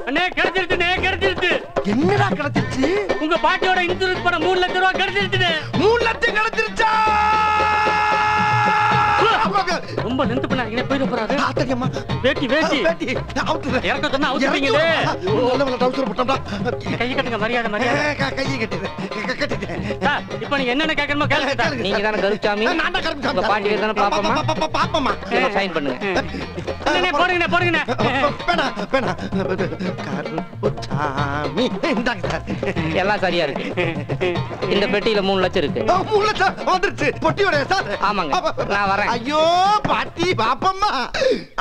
அண்ணே கிடைச்சிருச்சு. என்னடா கிடைச்சிருச்சு? உங்க பாட்டியோட இன்சூரன்ஸ் பணம் 3 லட்சம் ரூபாய் கிடைச்சிருச்சு. 3 லட்சம் கிடைச்சிருச்சா? ரொம்ப லென்த் பண்ணாதீங்க, போயிட போறாரு. ஆத்தரியம்மா. வேட்டி அவுத்துறேன். இறக்க சொன்னா அவுத்துறீங்களே. நல்ல டவுசர் போட்டோம்டா. கையை கட்டுங்க, மரியாதை. கையை கட்டுறேன். இப்போ நீங்க என்னென்ன கேட்கணுமோ கேளுங்க. நீங்க தானே கருப்சாமி? நான் தான் கருப்சாமி. உங்க பாட்டி தானே பாப்பமா. சைன் பண்ணுங்க. போடுங்க. பேனா. கருப்புசாமி. இந்தாங்க சார். எல்லாம் சரியா இருக்கு. இந்த பெட்டியில 3 லட்சம் இருக்கு. 3 லட்சம் வந்துருச்சு. பொட்டியோட சார். ஆமாங்க, நான் வரேன். ஐயோ பாட்டி பாப்பம்மா,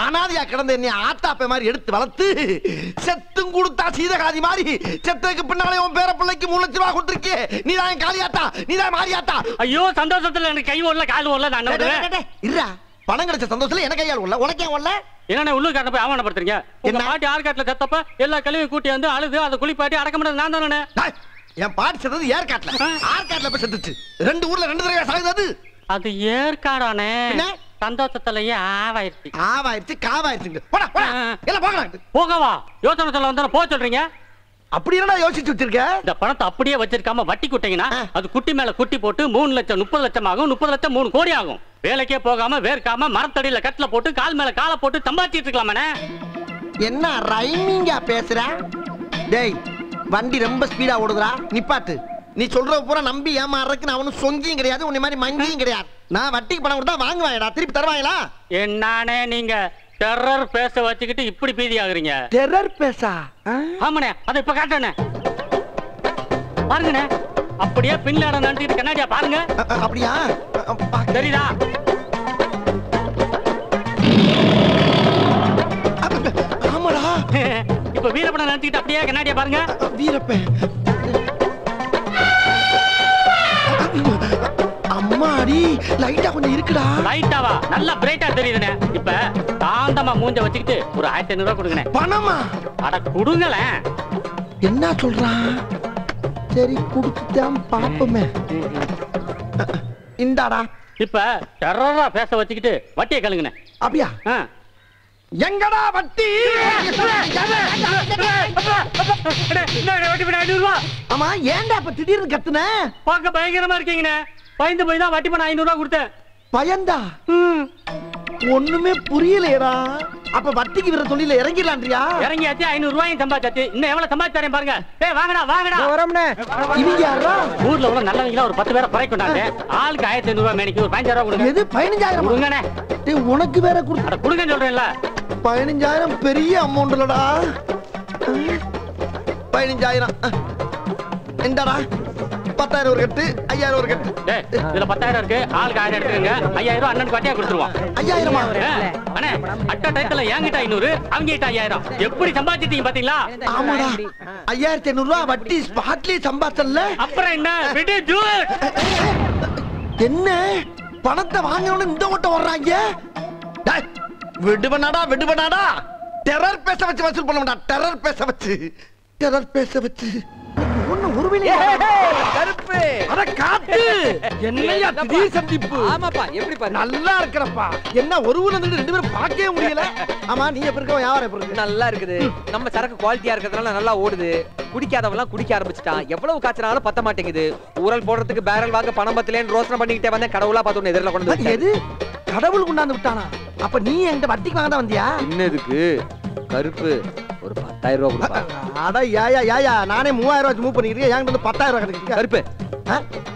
அனாதையா கிடந்த என்னை ஆத்தாப்ப மாதிரி எடுத்து வளர்த்து செத்தும் கொடுத்தா சீதகாதி மாதிரி செத்துக்கு பின்னாலே உன் பேர பிள்ளைக்கு 3 லட்சம் ரூபாய் கொடுத்துருக்கே. நீதான் காளியாத்தா, நீதான் மாரியாத்தா. ஐயோ சந்தோஷத்துல எனக்கு கை ஓடல, கால் ஓடல. நான் இருடா, பணம் கிடைச்ச சந்தோஷத்துல எனக்கு கையால் ஓடல, உனக்கு ஏன் ஓடல? என்ன உள்ளூர் காட்ட போய் ஆவணப்படுத்துறீங்க? உங்க பாட்டி ஆற்காட்டுல செத்தப்ப எல்லா கழிவையும் கூட்டி வந்து அழுது அதை குளிப்பாட்டி அடக்கம் பண்ணது நான் தானே. என் பாட்டி செத்தது ஏற்காட்டுல, ஆற்காட்டுல போய் செத்துச்சு. 2 ஊர்ல 2 தடவை சாகுது. அது ஏற்காடானே. சந்தோஷத்துலயே ஆவாயிருச்சு காவாயிருச்சுங்க. போகவா யோசனை சொல்ல வந்தா போ சொல்றீங்க. அப்படி என்னடா யோசிச்சு வச்சிருக்க? இந்த பணத்தை அப்படியே வச்சிருக்காம வட்டி குட்டிங்கன்னா அது குட்டி மேல குட்டி போட்டு 3 லட்சம் 30 லட்சம் ஆகும். 30 லட்சம் 3 கோடி ஆகும். வேலைக்கே போகாம வேர்க்காம மரத்தடியில கட்டில போட்டு கால் மேல காலை போட்டு சம்பாதிச்சிட்டு இருக்கலாமே. என்ன ரைமிங்கா பேசுற? டேய், வண்டி ரொம்ப ஸ்பீடா ஓடுதுடா, நிப்பாட்டு. நீ சொல்ற பூரா நம்பி ஏமாறதுக்கு நான் ஒன்னும் சொங்கியும் கிடையாது, உன்னை மாதிரி மங்கியும் கிடையாது. நான் வட்டிக்கு பணம் கொடுத்தா வாங்குவாங்கடா, திருப்பி தருவாங்களா? என்னானே நீங்க டெரர் பேச வச்சுக்கிட்டு இப்படி பீதி ஆகுறீங்க? டெரர் பேசா? ஆமாண்ணே, அதை இப்ப காட்டணே. பாருங்கண்ணே, அப்படியே பின்லாட நடிச்சுக்கிட்டு கண்ணாடியா பாருங்க. அப்படியா? தெரியுதா? ஆமாடா. இப்ப வீரப்பனை நடிச்சுக்கிட்டு அப்படியே கண்ணாடியா பாருங்க. வீரப்பன் அம்மாடி, லைட்டா கொஞ்சம் இருக்குடா. லைட்டாவா? நல்லா பிரைட்டா தெரியுதுண்ணே. இப்ப காந்தமா மூஞ்ச வச்சுக்கிட்டு ஒரு 1500 ரூபாய் கொடுங்கண்ணே. பணமா? அட கொடுங்களேன். என்ன சொல்றான்? சரி கொடுத்துட்டான் பாப்போமே. இந்தாடா. இப்ப டெரரா பேச வச்சுக்கிட்டு வட்டியை கழுங்குண்ணே. அப்படியா? எங்கடா வட்டி? ஆமா, ஏன்டா இப்ப திடீர்னு கத்துன? பார்க்க பயங்கரமா இருக்கீங்கண்ணே. பயந்து போய் தான் வட்டி பண்ண 500 ரூபாய் கொடுத்தேன். பயந்தா? ஒண்ணுமே புரியலையடா. அப்ப வட்டிக்கு விர தொழில இறங்கிடலான்றியா? இறங்கியாச்சு, 500 ரூபாயும் சம்பாதிச்சாச்சு. இன்னும் எவ்வளவு சம்பாதிச்சாரே பாருங்க. டேய் வாங்கடா. இவங்க யாரா? ஊர்ல உள்ள நல்லவங்கள ஒரு 10 பேரை குறை கொண்டாங்க. ஆளுக்கு 1500 ரூபாய் மேனிக்கு ஒரு 15000 ரூபாய் கொடுங்க. எது 15000? கொடுங்கண்ணே. டேய், உனக்கு வேற கொடுத்து கொடுங்கன்னு சொல்றேன்ல. 15000 பெரிய அமௌண்ட் இல்லடா. 15000 இந்தாடா. 10000 ஒரு கட்டு, 5000 ஒரு கட்டு. டேய், இதுல 10000 இருக்கு. ஆளுக்கு 1000 எடுத்துக்கங்க. 5000 ரூபாய் அண்ணனுக்கு வட்டியா கொடுத்துருவோம். 5000? அண்ணே, அட்ட டைத்துல என்கிட்ட 500, அவங்க கிட்ட 5000. எப்படி சம்பாதிச்சிட்டீங்க பாத்தீங்களா? ஆமாடா. 5500 ரூபாய் வட்டி ஸ்பாட்லயே சம்பாதிச்சல்ல. அப்புறம் என்ன? விடு ஜூட். என்ன பணத்தை வாங்கணும்னு இந்த ஓட்ட வர்றாங்க? டேய், விடுவனாடா. டெரர் பேச வச்சு வசூல் பண்ண மாட்டா. டெரர் பேச வச்சு ஒண்ணு ஒருவேளை கருப்பு. அட காத்து. என்னையா திடீர் சந்திப்பு? ஆமாப்பா, எப்படி பாரு? நல்லா இருக்கறப்பா. என்ன ஒரு ஊர்ல இருந்து 2 பேரும் பார்க்கவே முடியல. ஆமா, நீ எப்படி இருக்க? யார எப்படி இருக்க? நல்லா இருக்குது. நம்ம சரக்கு குவாலிட்டியா இருக்கிறதுனால நல்லா ஓடுது. குடிக்காதவெல்லாம் குடிக்க ஆரம்பிச்சிட்டான். எவ்வளவு காய்ச்சனாலும் பத்த மாட்டேங்குது. ஊரல் போடுறதுக்கு பேரல் வாங்க பணம் பத்தலேன்னு ரோசனை பண்ணிக்கிட்டே வந்தேன். கடவுளா பார்த்து ஒன்னு எதிரில கொண்டு வந்து. எது? கடவுள் கொண்டாந்து விட்டானா? அப்ப நீ என்கிட்ட வட்டிக்கு வாங்க தான் வந்தியா? என்னதுக்கு கருப்பு? ஒரு 10000 ரூபாய் கொடுப்பா. அட யாயா, நானே 3000 ரூபாய் மூவ் பண்ணிக்கிறேன். என்கிட்ட வந்து 10000 ரூபாய் கிடைக்குது. கருப்பு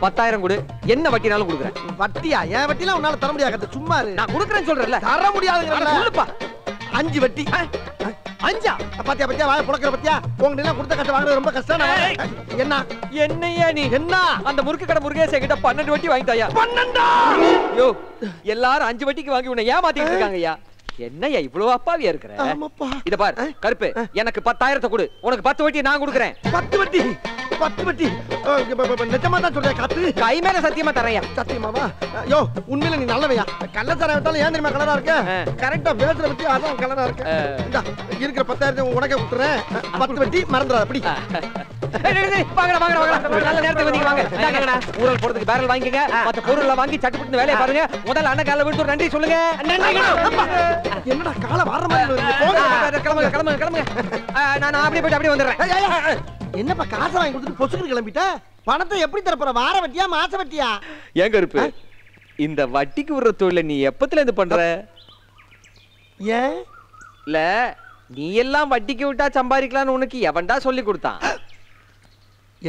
10000 கொடு. என்ன வட்டினாலும் கொடுக்குறேன். வட்டியா? என் வட்டிலாம் உன்னால தர முடியாது. சும்மா இரு. நான் கொடுக்குறேன்னு சொல்றேன்ல. தர முடியாதுங்கறல. சொல்லுப்பா. 5 வட்டி. 5? பாத்தியா வாய புளக்குற பாத்தியா? உங்க எல்லாம் கொடுத்த கட்ட வாங்குறது ரொம்ப கஷ்டம். என்ன என்னையா நீ? என்ன? அந்த முறுக்கு கடை முருகேச கிட்ட 12 வட்டி வாங்கிட்டாயா? 12? யோ, எல்லாரும் 5 வட்டிக்கு வாங்கி உன்னை ஏமாத்திட்டு இருக்காங்கய்யா. என்னையா இவ்வளவு அப்பாவியா இருக்கிற? ஆமாப்பா. இத பாரு கருப்பு, எனக்கு 10000 கொடு. உனக்கு 10 வட்டி நான் கொடுக்குறேன். 10 வட்டி? நிஜமா தான் சொல்றேன் காத்து. கை மேல சத்தியமா தரையா? சத்தியமாவா? யோ, உண்மையில நீ நல்லவையா? கள்ளச்சாரம் விட்டாலும் ஏன் தெரியுமா கலரா இருக்க? கரெக்டா பேசுற பத்தி அதான் கலரா இருக்க. இருக்கிற 10000 உனக்கே கொடுத்துறேன். 10 வட்டி மறந்துடாத. அப்படி நல்ல நேரத்துக்கு வந்தீங்க வாங்க. இந்தாங்கடா ஊரல் போறதுக்கு பேரல் வாங்கிக்கங்க. மத்த பொருள்லாம் வாங்கி சட்டுப்புட்டு வேலைய பாருங்க. முதல்ல அண்ணன் கால்ல விழுந்து ஒரு நன்றி சொல்லுங்க. என்னடா கால வர்ற மாதிரி வருது? போங்க. கிளம்புங்க. நான் அப்படியே போயிட்டு அப்படியே வந்துடுறேன். என்னப்பா காசை வாங்கி கொடுத்துட்டு பொசுக்கு கிளம்பிட்ட? பணத்தை எப்படி தரப்போற? வார வட்டியா மாச வட்டியா? ஏங்க இருப்பு இந்த வட்டிக்கு விடுற தொழில நீ எப்பத்துல இருந்து பண்ற? ஏன் இல்ல நீ எல்லாம் வட்டிக்கு விட்டா சம்பாதிக்கலாம்னு உனக்கு எவன்டா சொல்லி கொடுத்தான்?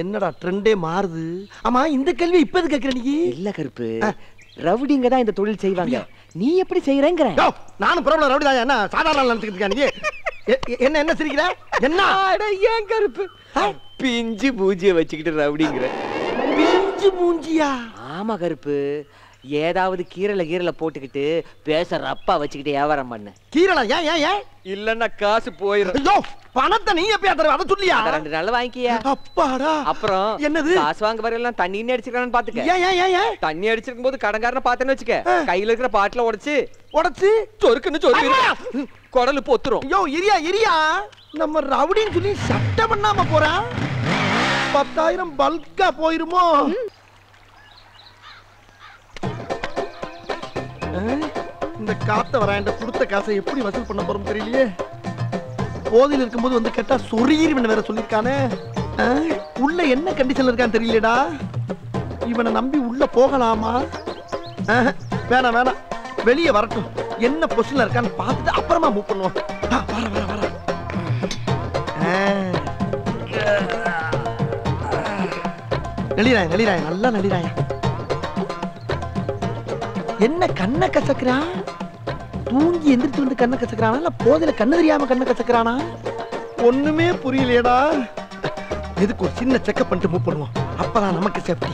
என்னடா ட்ரெண்டே மாறுது. ஆமா இந்த கேள்வி இப்ப எது கேக்குற நீ? இல்ல கருப்பு ரவுடிங்க தான் இந்த தொழில் செய்வாங்க. நீ எப்படி செய்யறேங்கற? நானும் பிரபல ரவுடி தான். என்ன சாதாரண நினைச்சிட்டு இருக்க நீ? என்ன சிரிக்கிற? என்ன அட ஏன் கருப்பு பிஞ்சு பூஜிய வச்சுக்கிட்டு ரவுடிங்கற? பிஞ்சு பூஞ்சியா? ஆமா கருப்பு ஏதாவது கீரல போட்டுக்கிட்டு பேச ரப்பா வச்சுக்கிட்டு வியாபாரம் பண்ணு. கீரலா? ஏன் ஏன் ஏன்? இல்லன்னா காசு போயிரும். ஐயோ பணத்தை நீ எப்ப தர? அத சொல்லியா? 2 நாள் வாங்கிக்கியா. அப்பாடா. அப்புறம் என்னது? காசு வாங்க வரலாம் தண்ணி அடிச்சிருக்கானு பாத்துக்க. ஏன் ஏன் ஏன் ஏன்? தண்ணி அடிச்சிருக்கும் போது கடன்காரனை பார்த்தேன்னு வச்சுக்க கையில இருக்கிற பாட்டில உடைச்சு சொருக்குன்னு சொருக்கு குடலு பொத்துரும். ஐயோ இரியா நம்ம ரவுடின்னு சொல்லி சட்டை பண்ணாம போறா. 10,000 பல்கா போயிருமோ? இந்த காத்த வர என்ற கொடுத்த காசை எப்படி வசூல் பண்ண போறோம் தெரியலையே. போதையில் இருக்கும்போது வந்து கேட்டா சொரியீர் வேற சொல்லியிருக்கானே. உள்ள என்ன கண்டிஷன்ல இருக்கான்னு தெரியலடா. இவனை நம்பி உள்ள போகலாமா? வேணாம் வெளியே வரட்டும். என்ன பொசிஷன்ல இருக்கான்னு பார்த்துட்டு அப்புறமா மூவ் பண்ணுவோம். வர நெளிராய நல்லா நெளிராய. என்ன கண்ணை கசக்குறா? தூங்கி எந்திரிச்சு வந்து கண்ணை கசக்குறானா இல்ல போதையில கண்ணு தெரியாம கண்ணை கசக்குறானா? ஒண்ணுமே புரியலையடா. எதுக்கு ஒரு சின்ன செக்அப் பண்ணிட்டு மூவ் பண்ணுவோம். அப்பதான் நமக்கு சேஃப்டி.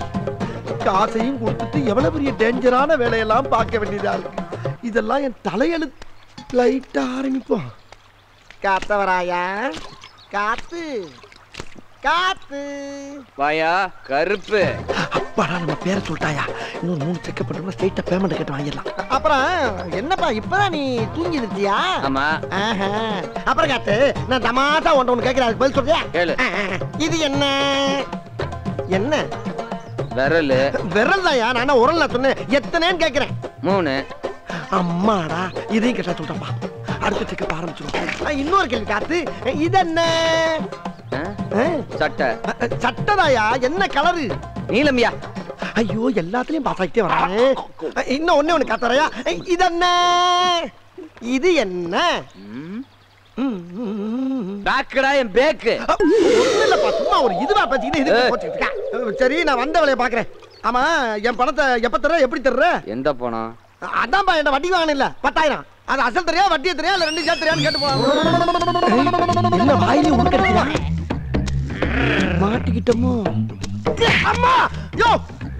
காசையும் கொடுத்துட்டு எவ்வளவு பெரிய டேஞ்சரான வேலையெல்லாம் பார்க்க வேண்டியதா இருக்கு. இதெல்லாம் என் தலையெழுத்து. லைட்டா ஆரம்பிப்போம். காத்தவராயா காத்து வாயா கருப்பு. அப்பாடா நம்ம பேரை சொல்லிட்டாயா? இன்னும் 3 செக்அப் பண்ணோம்னா ஸ்ட்ரைட்டா பேமெண்ட் கேட்டு வாங்கிடலாம். அப்புறம் என்னப்பா இப்பதான் நீ தூங்கி இருந்தியா? ஆமா. அப்புறம் காத்து நான் தமாஷா ஒன்று கேட்கிறேன். அதுக்கு பதில் சொல்றியா? கேளு. இது என்ன என்ன? விரல் தாயா? நான் உரல் நான் சொன்னேன். எத்தனைன்னு கேட்கிறேன். 3. அம்மாடா இதையும் கேட்டா சொல்றப்பா. அடுத்த செக்அப் ஆரம்பிச்சிடும். இன்னொரு கேள்வி காத்து. இது என்ன? சட்டதாயா? என்ன கலரு? நீலம்யா. ஐயோ எல்லாத்துலயும் பாஸ் ஆகிட்டே வரானே. இன்னும் ஒண்ணு காத்தறையா? இது என்ன? இது என்ன? பேக்குடா என் பேக்கு. இல்லப்பா சும்மா ஒரு இதுவா பேசிக்கிட்டு இது போட்டுட்டு இருக்க. சரி நான் வந்த வேலையை பாக்குறேன். ஆமா என் பணத்தை எப்ப தர்ற? எப்படி தர்ற? எந்த பணம்? அதான்பா என்ன வட்டி வாங்கணும் இல்ல 10,000. அது அசல் தெரியா வட்டியை தெரியா இல்ல 2 சேர்த்து தெரியான்னு கேட்டு போவாங்க. என்ன வாயிலே உட்கட்டியா? மாட்டிக்கிட்டோமோ? அம்மா யோ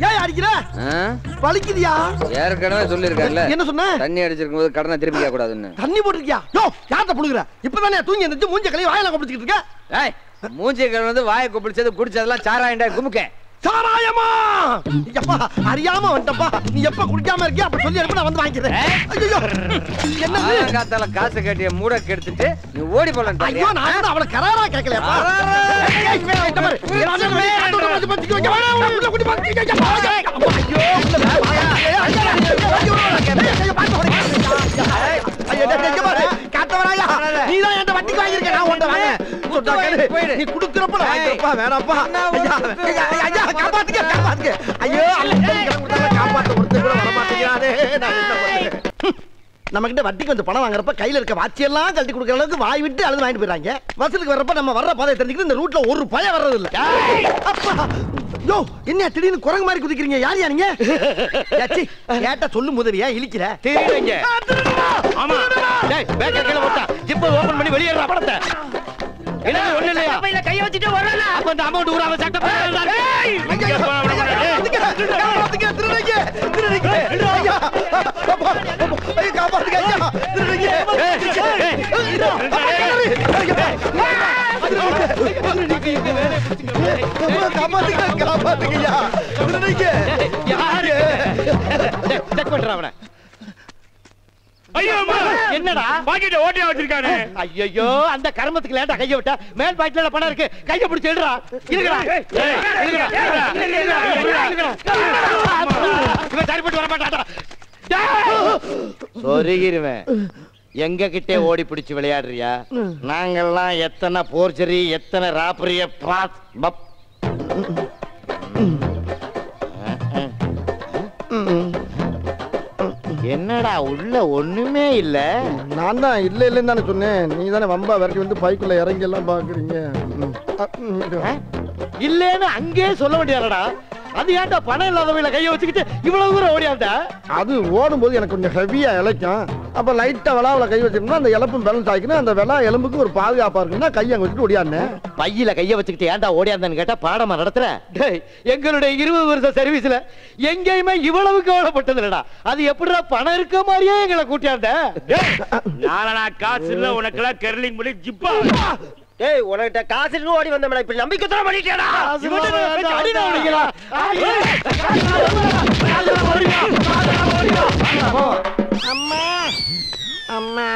ஏன் அடிக்கிற? வலிக்குதியா? ஏற்கனவே சொல்லிருக்கேன்ல. என்ன சொன்ன? தண்ணி அடிச்சிருக்கும் போது கடனை திருப்பி கேட்க கூடாதுன்னு. தண்ணி போட்டுருக்கியா? யோ யார்ட்ட புடுங்குற? இப்பதானே தூங்கி எந்திரிச்சு மூஞ்ச கழுவி வாயில கொப்பிச்சிட்டு இருக்க. ஏய் மூஞ்சி கழுவி வந்து வாயை கொப்பிச்சது குடிச்சதெல்லாம் சாராயண்டா குமுக்க. சாராயமா? எப்பா அறியாம வந்துட்டப்பா. நீ எப்ப குடிக்காம இருக்கியா அப்ப சொல்லி நான் வந்து வாங்கிக்கிறேன். ஐயோ என்னது? காத்தால காசு கட்டிய மூட கெடுத்துட்டு நீ ஓடி போலாம். ஐயோ நான் அவள கராரா கேக்கலையாப்பா. காத்தவராயா நீதான் என்கிட்ட வட்டிக்கு வாங்கியிருக்க. நான் உன்கிட்ட வாங்க நீ குடுக்குறப்ப வாங்கிப்பா. வேணாப்பா ஐயா காப்பாத்துக்க. ஐயோ காப்பாத்த ஒருத்தர் கூட வரமாட்டேங்கிறானே. நம்ம கிட்ட வட்டிக்கு வந்து பணம் வாங்குறப்ப கையில இருக்க வாட்சியெல்லாம் கழட்டி கொடுக்குற அளவுக்கு வாய் விட்டு அழுது வாங்கிட்டு போயிடறாங்க. வசூலுக்கு வர்றப்ப நம்ம வர்ற பாதையை தெரிஞ்சுக்கிட்டு இந்த ரூட்ல ஒரு பயம் வர்றது இல்ல. யோ என்ன திடீர்னு குரங்கு மாதிரி குதிக்கிறீங்க? யார் நீங்க? கேட்டா சொல்லு முதவியா இழிக்கிற? தெரியுங்க. ஆமா டேய் பேக்க கீழ போட்டா ஜிப் ஓபன் பண்ணி வெளிய ஏறற படத்தை. என்ன ஒண்ணு இல்லையா? பையில கை வச்சிட்டு வரல. அப்ப அந்த அமௌண்ட் ஊராம சட்ட போறா. ஏய் இங்க திருடுங்க. ஐயா ஐயா காப்பாத்துங்க. ஐயா திருடுங்க. காப்பாத்துங்க. திருடுங்க. யாரு? செக் பண்றா அவனை. என்னடா பாக்கெட்ட ஓட்டியா வச்சிருக்கானே? ஐயோ அந்த கர்மத்துக்கு லேட்டா கைய விட்டா மேல் பாக்கெட்ல பணம் இருக்கு. கைய பிடிச்சு எடுடா. இவன் சரிப்பட்டு வர மாட்டாடா. சொருகிருவேன். எங்க கிட்டே ஓடி பிடிச்சு விளையாடுறியா? நாங்கெல்லாம் எத்தனை போர்ச்சரி எத்தனை ராப்பரிய என்னடா உள்ள ஒண்ணுமே இல்ல. நான் தான் இல்ல இல்லன்னு தானே சொன்னேன். நீ தானே வம்பா விரட்டி வந்து பைக்குள்ள இறங்கி எல்லாம் பாக்குறீங்க. இல்லன்னு அங்கே சொல்ல வேண்டியதாடா. அது ஏன்டா பணம் இல்லாதவங்கள கைய வச்சுக்கிட்டு இவ்வளவு தூரம் ஓடியாண்டா? அது ஓடும்போது எனக்கு கொஞ்சம் ஹெவியா இழைக்கும். அப்ப லைட்டா விளாவுல கை வச்சிருந்தா அந்த எலும்பும் பேலன்ஸ் ஆகிக்கணும். அந்த விளா எலும்புக்கு ஒரு பாதுகாப்பா இருக்குன்னா கையை அங்க வச்சுட்டு ஓடியாந்தேன். பையில கைய வச்சுக்கிட்டு ஏன்டா ஓடியாந்தான்னு கேட்டா பாடமா நடத்துற. எங்களுடைய 20 வருஷ சர்வீஸ்ல எங்கேயுமே இவ்வளவு கவலைப்பட்டது இல்லடா. அது எப்படிடா பணம் இருக்க மாதிரியே எங்களை கூட்டியாண்ட? நாளா காசு இல்ல உனக்கு எல்லாம் கெர்லிங் பண்ணி ஜிப்பா. ஏய் உனக்கிட்ட காசு இருக்கு ஓடி வந்தேன். இப்ப நம்பிக்கை தர பண்ணிட்டேடா. அம்மா அம்மா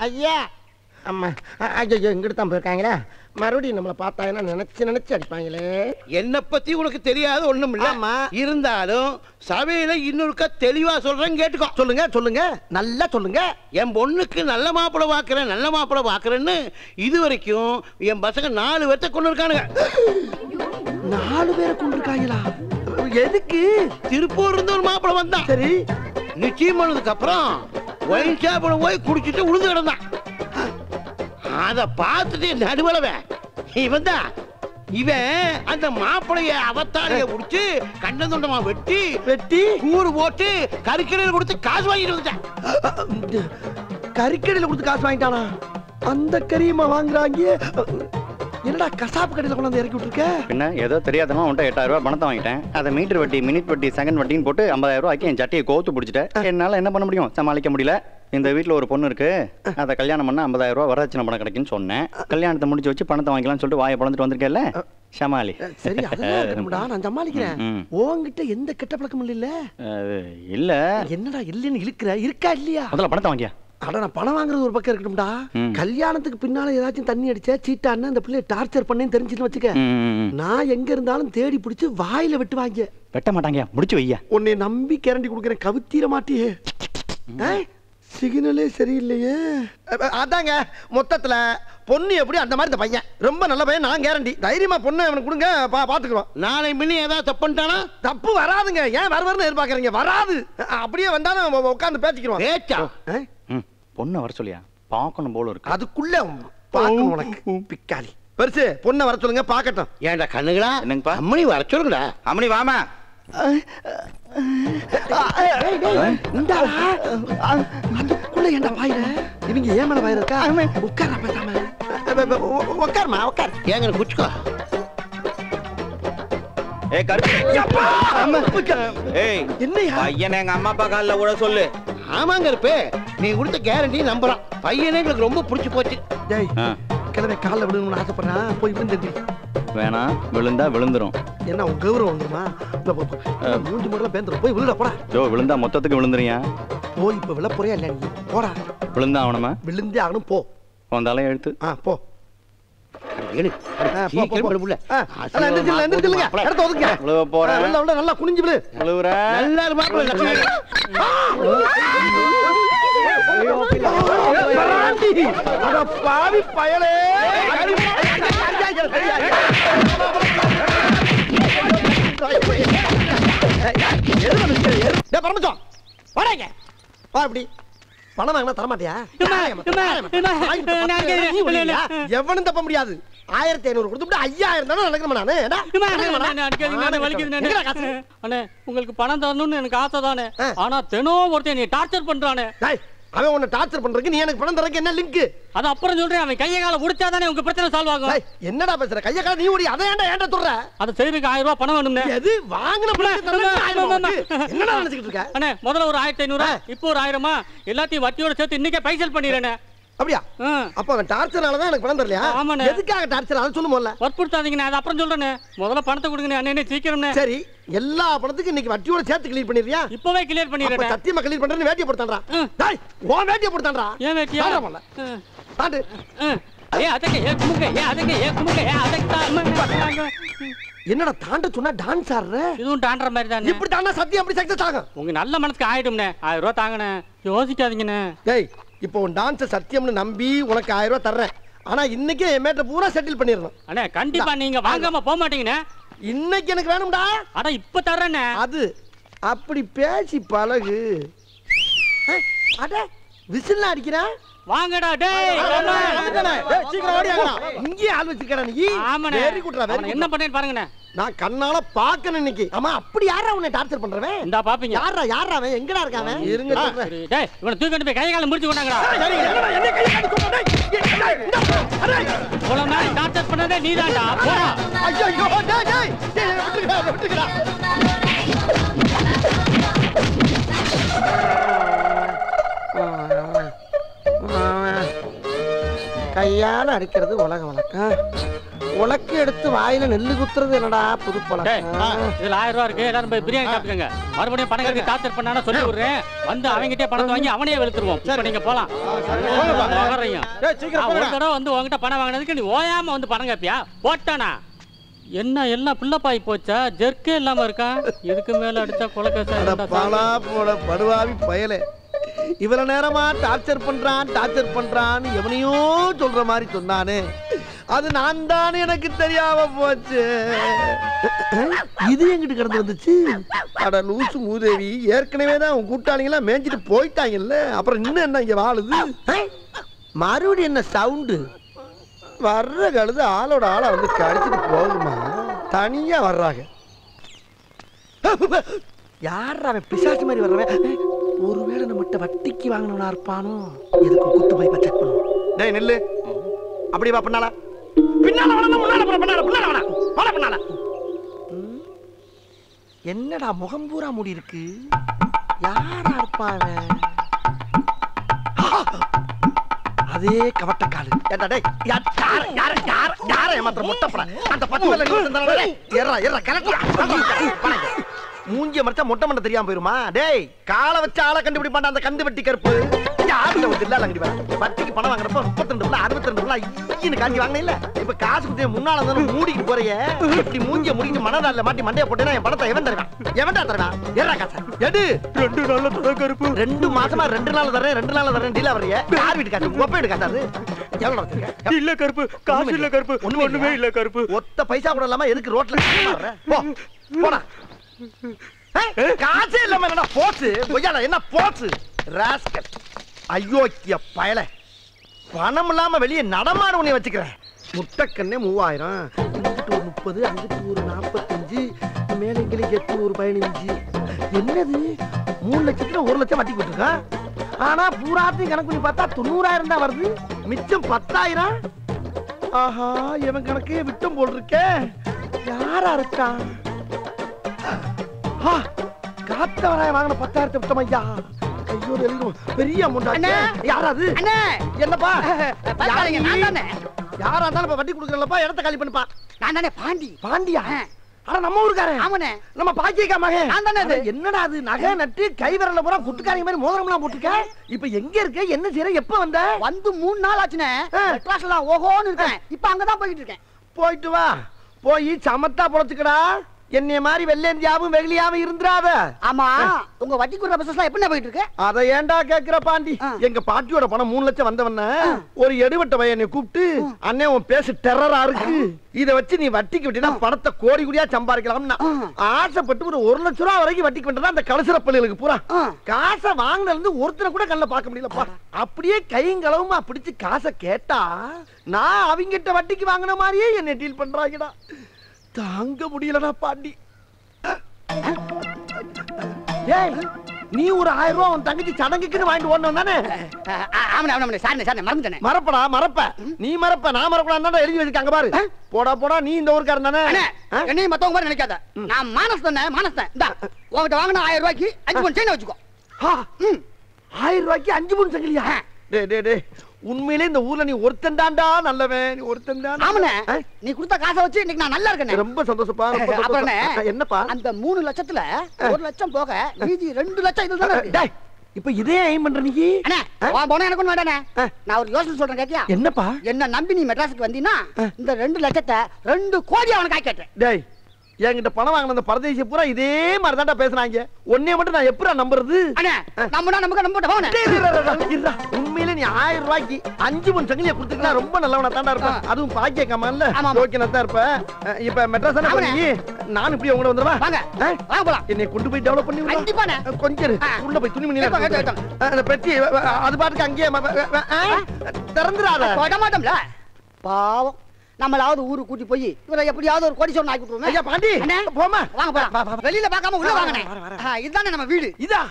ஐயா அம்மா ஐயோ இங்கிட்டு தான் போயிருக்காங்களே. மறுபடியும் நம்மளை பார்த்தாங்கன்னா நினைச்சு அடிப்பாங்களே. என்ன பத்தி உனக்கு தெரியாது ஒண்ணும் இல்ல. ஆமா. இருந்தாலும் சபையில இன்னொருக்க தெளிவா சொல்றேன் கேட்டுக்கோ. சொல்லுங்க நல்லா சொல்லுங்க. என் பொண்ணுக்கு நல்ல மாப்பிளை பாக்குறேன்னு இது வரைக்கும் என் பசங்க 4 பேர்த்த கொண்டு இருக்கானுங்க. 4 பேரை கொண்டு இருக்காங்களா? எதுக்கு? திருப்பூர் இருந்து ஒரு மாப்பிளை வந்தான். சரி நிச்சயம் பண்ணதுக்கு அப்புறம் ஒயின் ஷாப்ல போய் குடிச்சிட்டு உழுந்து கிடந்தான். அத பார்த்துட்டு நடுவலவன் இவன் அந்த மாப்பிளைய அவத்தாரிய குடிச்சு கண்ணந்தொண்டமா வெட்டி கூறு போட்டு கறிக்கடையில் கொடுத்து காசு வாங்கிட்டு வந்துட்டான். கறிக்கடையில் கொடுத்து காசு வாங்கிட்டானா? அந்த கறியமா வாங்குறாங்க. என்னடா கசாப்பு கடையில் கொண்டாந்து இறக்கி விட்டுருக்க? என்ன ஏதோ தெரியாதமா உன்ட்ட 8000 ரூபாய் பணத்தை வாங்கிட்டேன். அதை மீட்டர் வட்டி மினிட் வட்டி செகண்ட் வட்டின்னு போட்டு 50000 ரூபாய்க்கு என் சட்டையை கோத்து பிடிச்சிட்டேன். என்னால என்ன பண்ண முடியும்? சமாளிக்க முடியல. இந்த வீட்டுல ஒரு பொண்ணு இருக்கு. அதை கல்யாணம் பண்ணா 50000 ரூபாய் வரதட்சணை பணம் கிடைக்குன்னு சொன்னேன். கல்யாணத்தை முடிச்சு வச்சு பணத்தை வாங்கிக்கலாம்னு சொல்லிட்டு வாயை பழந்துட்டு வந்திருக்கேன்ல. சமாளி. சரி அதெல்லாம் நான் சமாளிக்கிறேன். உன்கிட்ட எந்த கெட்ட பழக்கமும் இல்ல. இல்ல என்னடா இல்லன்னு இழுக்கிற? இருக்கா இல்லையா? முதல்ல பணத்தை வாங்கியா. அட நான் பணம் வாங்குறது ஒரு பக்கம் இருக்கட்டும்டா. கல்யாணத்துக்கு பின்னால ஏதாச்சும் தண்ணி அடிச்சா சீட்டான்னு அந்த பிள்ளைய டார்ச்சர் பண்ணேன்னு தெரிஞ்சுன்னு வச்சுக்க. நான் எங்க இருந்தாலும் தேடி பிடிச்சு வாயில வெட்டு வாங்க. வெட்ட மாட்டாங்க. முடிச்சு வையா. உன்னை நம்பி கேரண்டி கொடுக்குறேன். கவித்தீர மாட்டியே. சிக்னலே சரியில்லையே. அதாங்க மொத்தத்துல பொண்ணு எப்படி அந்த மாதிரி இந்த பையன் ரொம்ப நல்ல பையன். நான் கேரண்டி. தைரியமா பொண்ணு அவனுக்கு கொடுங்க. பாத்துக்கிறோம். நாளை முன்ன ஏதாவது தப்பு பண்ணிட்டானா? தப்பு வராதுங்க. ஏன் வருவார்னு எதிர்பார்க்கறீங்க? வராது. அப்படியே வந்தாலும் உட்காந்து பேசிக்கிறோம். பேச்சா? பொண்ணை வர சொல்லியா? பார்க்கணும் போல இருக்கு. அதுக்குள்ள பார்க்கணும் உனக்கு பிக்காளி. பெருசு பொண்ணை வர சொல்லுங்க பாக்கட்டும். ஏன்டா கண்ணுகளா? என்னங்கப்பா? அம்மணி வர சொல்லுங்கடா. அம்மணி வாமா. அதுக்குள்ள என்ன பாயிர? இவங்க ஏன் மேல பாயிர இருக்கா? உட்கார பேசாம. உட்காருமா உட்கார். ஏங்க குச்சுக்கோ. ஏய் கருப்பு. ஏய் என்னையா? பையனை எங்க அம்மா அப்பா கால்ல கூட சொல்லு. ஆமாங்க இருப்பே. நீ கொடுத்த கேரண்டி நம்புறான். பையனே எங்களுக்கு ரொம்ப பிடிச்சு போச்சு. டேய் கிளம்பி காலில் விழுங்கணும்னு ஆசைப்படுறேன். போய் விழுந்து வேணாம். விழுந்தா விழுந்துரும். என்ன உன் கௌரவம் வந்துருமா? மூஞ்சி மட்டும் பேந்துரும். போய் விழுட போடா. ஜோ விழுந்தா மொத்தத்துக்கு விழுந்துறியா? போய் இப்ப விழ போறியா இல்ல? நீ போடா. விழுந்தா ஆகணுமா? விழுந்தே ஆகணும். போ. வந்தாலும் எழுத்து. போ. நல்லா குனிஞ்சு விழு. பாவி பயலே. பணம் வாங்கினா தரமாட்டியா? எவனும் தப்ப முடியாது. 1500 கொடுத்துட்டு 5000 தானே அண்ணே உங்களுக்கு பணம் தரணும்னு எனக்கு ஆசை தானே. ஆனா தினம் ஒருத்தன் நீ டார்ச்சர் பண்றானே. அவன் உன்னை டார்ச்சர் பண்றதுக்கு நீ எனக்கு பணம் தரக்கு என்ன லிங்க்? அது அப்புறம் சொல்றேன். அவன் கையை கால முடிச்சாதானே உங்க பிரச்சனை சால்வ் ஆகும். என்னடா பேசுற? கையை கால நீ ஓடி அதை ஏன்டா சொல்ற? அதை செய்யறதுக்கு 1000 ரூபாய் பணம் வேணும்னே. எது வாங்குன என்னடா நினைச்சிட்டு இருக்க? அண்ணே முதல்ல ஒரு 1500, இப்போ ஒரு 1000, எல்லாத்தையும் வட்டியோட சேர்த்து இன்னைக்கே பைசல் பண்ணிடுறேன். அப்படியா? ம். அப்ப அவன் டார்ச்சரால தான் எனக்கு பணம் தரலையா? ஆமாண்ணே. எதுக்காக டார்ச்சர் அதை சொல்லு முதல்ல. வற்புறுத்தாதீங்கண்ணே, அது அப்புறம் சொல்றேனே. முதல்ல பணத்தை கொடுங்கண்ணே, அண்ணே சீக்கிரம்ண்ணே. சரி, எல்லா பணத்துக்கும் இன்னைக்கு வட்டியோட சேர்த்து கிளியர் பண்ணிடுறியா? இப்பவே கிளியர் அப்ப பண்ணிடுறேன். சத்தியமா கிளியர் பண்றேன்னு வேட்டியை போட்டான்டா. ம். டேய், உன் வேட்டியை போட்டான்டா. ஏன் வேட்டியா? தாண்டா முதல்ல. தாண்டு. அதಕ್ಕೆ ஏ குமுங்க, அதಕ್ಕೆ ஏ குமுங்க, அதಕ್ಕೆ தான். என்னடா தாண்ட சொன்னா டான்ஸ் ஆடுற? இதுவும் டாண்டற மாதிரி தானே. இப்படி தாண்டா சத்தியம் அப்படி சக்சஸ் ஆகும். உங்க நல்ல மனசுக்கு ஆயிடும்ண்ணே. 1000 ரூபாய் தாங்கண்ணே, யோசிக்காதீங்கண்ணே. டேய், இப்போ உன் டான்ஸ் சத்தியம்னு நம்பி உனக்கு 1000 ரூபாய் தர்றேன். ஆனா இன்னைக்கே என் மேட்டர் பூரா செட்டில் பண்ணிடணும். அண்ணே கண்டிப்பா நீங்க வாங்காம போக மாட்டீங்கண்ணே. இன்னைக்கு எனக்கு வேணும்டா. அட இப்ப தர்றேண்ணே. அது அப்படி பேசி பழகு. அட விசில் அடிக்கிறேன். வாங்கடா டேய். சீக்கிரம் ஓடியாங்கடா. இங்கே ஆள் வச்சிருக்கடா நீ. ஆமாண்ணே. வெரி குட்ரா, வெரி குட். என்ன பண்ணேன்னு பாருங்கண்ணே. நான் கண்ணால பாக்கணும் இன்னைக்கு. ஆமா, அப்படி யாரா உன்னை டார்ச்சர் பண்றவன்? இந்தா பாப்பீங்க. யாரா அவன்? எங்கடா இருக்கான் அவன்? இருங்க சொல்றேன். டேய் இவனை தூக்கிட்டு போய் கை கால முடிச்சு கொண்டாங்கடா. என்ன கை காட்டி கொண்டா? டேய், இவ்வளவு நாள் டார்ச்சர் பண்ணதே நீதான்டா. போடா. ஐயோ டேய் விட்டுக்கடா. கையால அடிக்கிறது உலக வழக்கம். உலக்கு எடுத்து வாயில நெல்லு குத்துறது என்னடா புது டேய், பழக்கம். இதுல 1000 ரூபாய் இருக்கு, எல்லாரும் போய் பிரியாணி சாப்பிட்டுக்கங்க. மறுபடியும் பணம் கட்டி டார்ச்சர் பண்ணானா சொல்லி விடுறேன். வந்து அவங்கிட்டே பணத்தை வாங்கி அவனையே வெளுத்துருவோம். இப்ப நீங்க போலாம். வர்றீங்க. ஒரு தடவை வந்து உங்ககிட்ட பணம் வாங்கினதுக்கு நீ ஓயாம வந்து பணம் கேப்பியா? போட்டானா என்ன எல்லாம் பிள்ளைப்பாய் போச்சா? ஜெர்க்கே இல்லாம இருக்கா? இதுக்கு மேல அடிச்சா கொலைக்கேசா. பாலா போட படுவாவி பயலே. இவ்வளவு நேரமா டார்ச்சர் பண்றான்னு எவனையோ சொல்ற மாதிரி சொன்னானே, அது நான் தானே எனக்கு தெரியாம போச்சு. இது எங்கிட்ட கிடந்து வந்துச்சு. அட லூசு மூதேவி, ஏற்கனவே தான் உன் கூட்டாளிங்களா மேய்ஞ்சிட்டு போயிட்டாங்கல்ல, அப்புறம் இன்னும் என்ன இங்க வாழுது? மறுபடியும் என்ன சவுண்டு? வர்ற கழுது ஆளோட ஆளை வந்து கடிச்சிட்டு போகுமா? தனியா வர்றாங்க. யார் அவன்? பிசாசு மாதிரி வர்றவன். ஒருவேளை நம்மகிட்ட வட்டிக்கு வாங்கினவனா இருப்பானோ? எதுக்கு குத்து போய் செக் பண்ணுவோம். டேய் நில்லு. அப்படி வா, பின்னால முன்னால பின்னால. என்னடா முகம் பூரா மூடி இருக்கு? யாரா இருப்பாங்க? அதே கவட்டக்காலு. ஏண்டா டேய், யார ஏமாத்துற முட்டைப்பட? அந்த 10 பேர்ல நீ வந்தானே. ஏறா கரெக்ட்டா. மூஞ்சிய மறைச்சா மொட்டை மண்டை தெரியாம போயிருமா? டேய், காலை வச்சு ஆளை கண்டுபிடிப்பாண்டா அந்த கந்து வட்டி கருப்பு. யாருல வந்து இல்ல லங்கடி வர. வட்டிக்கு பணம் வாங்குறப்ப 32 62 ஈன்னு காஞ்சி வாங்கின இல்ல. இப்ப காசு கொடுத்து முன்னால வந்து மூடிட்டு போறியே. இப்படி மூஞ்சிய முடிட்டு மனதால மாட்டி மண்டைய போட்டேனா என் பணத்தை எவன் தருவான்? எவன்டா தருவான்? ஏறா காசு எடு. 2 நாள்ல தர கருப்பு. 2 மாசமா 2 நாள்ல தரேன் டீலா வரையே. யார் வீட்டு காசு? ஒப்ப வீட்டு காசு. எவ்வளவு வச்சிருக்க? இல்ல கருப்பு, காசு இல்ல கருப்பு, ஒண்ணுமே இல்ல கருப்பு. ஒத்த பைசா கூட இல்லாம எதுக்கு ரோட்ல வர்ற? போ போடா. காசே இல்லாம என்ன போச்சு? பொய்யால என்ன போச்சு? ராஸ்கல், அயோக்கிய பயல. பணம் இல்லாம வெளியே நடமாட உன்னை வச்சுக்கிறேன். முட்டைக்கண்ணே 3000, இங்கிட்டு ஒரு 30, அங்கிட்டு ஒரு 45, மேல இங்கிலி 8 ஒரு 15. என்னது 3 லட்சத்துல 1 லட்சம் வட்டி கொடுத்துருக்கா? ஆனா பூராத்தையும் கணக்கு பண்ணி பார்த்தா 90,000 தான் வருது. மிச்சம் 10,000. ஆஹா, இவன் கணக்கே விட்டம் போல் இருக்கே. யாரா இருக்கா? காத்தவராய வாங்கின 10,000 விட்டம் ஐயா. ஐயோ, பெரிய அமௌண்ட். யாராது? என்னப்பா? யாரா இருந்தாலும் வட்டி கொடுக்கறப்பா, இடத்த காலி பண்ணுப்பா. நான் தானே பாண்டி. பாண்டியா? ஆனா நம்ம ஊருக்காரன். ஆமாண்ணே. நம்ம பாக்கியக்கா மகன். நான் தானே அது. என்னடா அது? நகை நட்டு கை விரல்ல பூரா குட்டுக்காரங்க மாதிரி மோதிரம்லாம் போட்டுக்க. இப்ப எங்க இருக்க? என்ன செய்யற? எப்ப வந்த? வந்து 3 நாள் ஆச்சுனே. கிளாஸ்ல ஓஹோன்னு இருக்கேன். இப்ப அங்கதான் போயிட்டு இருக்கேன். போயிட்டு வா. போய் சமத்தா பொழைச்சுக்கடா. என்னைய மாதிரி வெள்ளேந்தியாவும் வெகுளியாவும் இருந்துராத. ஆமா, உங்க வட்டி குடுற பிசினஸ் எப்படி போயிட்டு இருக்கு? அத ஏன்டா கேக்குற பாண்டி? எங்க பாட்டியோட பணம் 3 லட்சம் வந்தவன ஒரு எடுவட்ட பையனை கூப்பிட்டு, அண்ணே உன் பேசு டெரரா இருக்கு, இத வச்சு நீ வட்டிக்கு விட்டா பணத்தை கோடி கோடியா சம்பாதிக்கலாம்னா ஆசைப்பட்டு ஒரு 1 லட்சம் ரூபாய் வரைக்கும் வட்டிக்கு விட்டா அந்த கலசர பிள்ளைகளுக்கு பூரா காசை வாங்கினதுல இருந்து ஒருத்தரை கூட கண்ணில் பார்க்க முடியலப்பா. அப்படியே கையும் களவுமா பிடிச்சு காசை கேட்டா நான் அவங்கிட்ட வட்டிக்கு வாங்கின மாதிரியே என்ன டீல் பண்றாங்கடா. தாங்க முடியலடா பாண்டி. ஏய், நீ ஒரு 1000 ரூபாய் உன் தங்கச்சி சடங்குக்குன்னு வாங்கிட்டு ஓடணும் தானே? ஆமாண்ணே சார் மறந்துட்டேனே. மறப்படா. நீ மறப்ப, நான் மறக்கூடாது எழுதி வச்சிருக்காங்க பாரு. போடா, நீ இந்த ஊருக்காரன் தானே? என்னையும் மத்தவங்க மாதிரி நினைக்காத. நான் மானஸ் தானே. இந்தா உங்ககிட்ட வாங்கின 1000 ரூபாய்க்கு 5 பவுன் செயின் வச்சுக்கோ. 1000 ரூபாய்க்கு 5 பவுன் சங்கிலியா? டேய் உண்மையிலே இந்த ஊர்ல நீ ஒருத்தன் தான்டா நல்லவன், நீ ஒருத்தன் தான். ஆமாண்ணே, நீ கொடுத்த காசை வச்சு இன்னைக்கு நான் நல்லா இருக்கேன். ரொம்ப சந்தோஷப்பா. அப்புறம் என்னப்பா அந்த 3 லட்சத்துல 1 லட்சம் போக மீதி 2 லட்சம் இதுதான் இருக்கு. டேய், இப்ப இதே ஐம் பண்ற நீ? அண்ணே, வா போனா எனக்கு ஒண்ணு வேண்டானே. நான் ஒரு யோசனை சொல்றேன் கேட்டியா? என்னப்பா? என்ன நம்பி நீ மெட்ராஸுக்கு வந்தீனா இந்த 2 லட்சத்தை 2 கோடி அவனுக்கு ஆக்கிட்டேன். டேய், என்கிட்ட பணம் வாங்கின அந்த பரதேசி பூரா இதே மாதிரி தான்டா பேசுறாங்க. உன்னைய மட்டும் நான் எப்படா நம்புறது? அண்ணே, நம்புனா நமக்கு நம்ப போனே. உண்மையிலே நீ 1000 ரூபாய்க்கு 5 பவுன் சங்கிலியை கொடுத்துக்கிட்டா ரொம்ப நல்லவனா தான்டா இருப்பேன். அதுவும் பாக்கிய கமால்ல ஓகேனா தான் இருப்ப. இப்ப மெட்ராஸ் தானே போறீங்க? நான் இப்படி உங்க வந்துறவா? வாங்க வாங்க போலாம். என்னை கொண்டு போய் டெவலப் பண்ணி விடு. கண்டிப்பாண்ணே. கொஞ்சம் உள்ள போய் துணி மணில அந்த பெட்டி அது பாட்டுக்கு அங்கேயே திறந்துறாத. போட மாட்டோம்ல. பாவம், நம்மளாவது ஊருக்கு கூட்டி போய் இவரை எப்படியாவது ஒரு கோடீஸ்வரன் ஆக்கி விட்டுருவோம். ஐயா பாண்டி, போமா. வாங்க போலாம். வெளியில பார்க்காம உள்ள வாங்கண்ணே. இதுதானே நம்ம வீடு. இதா?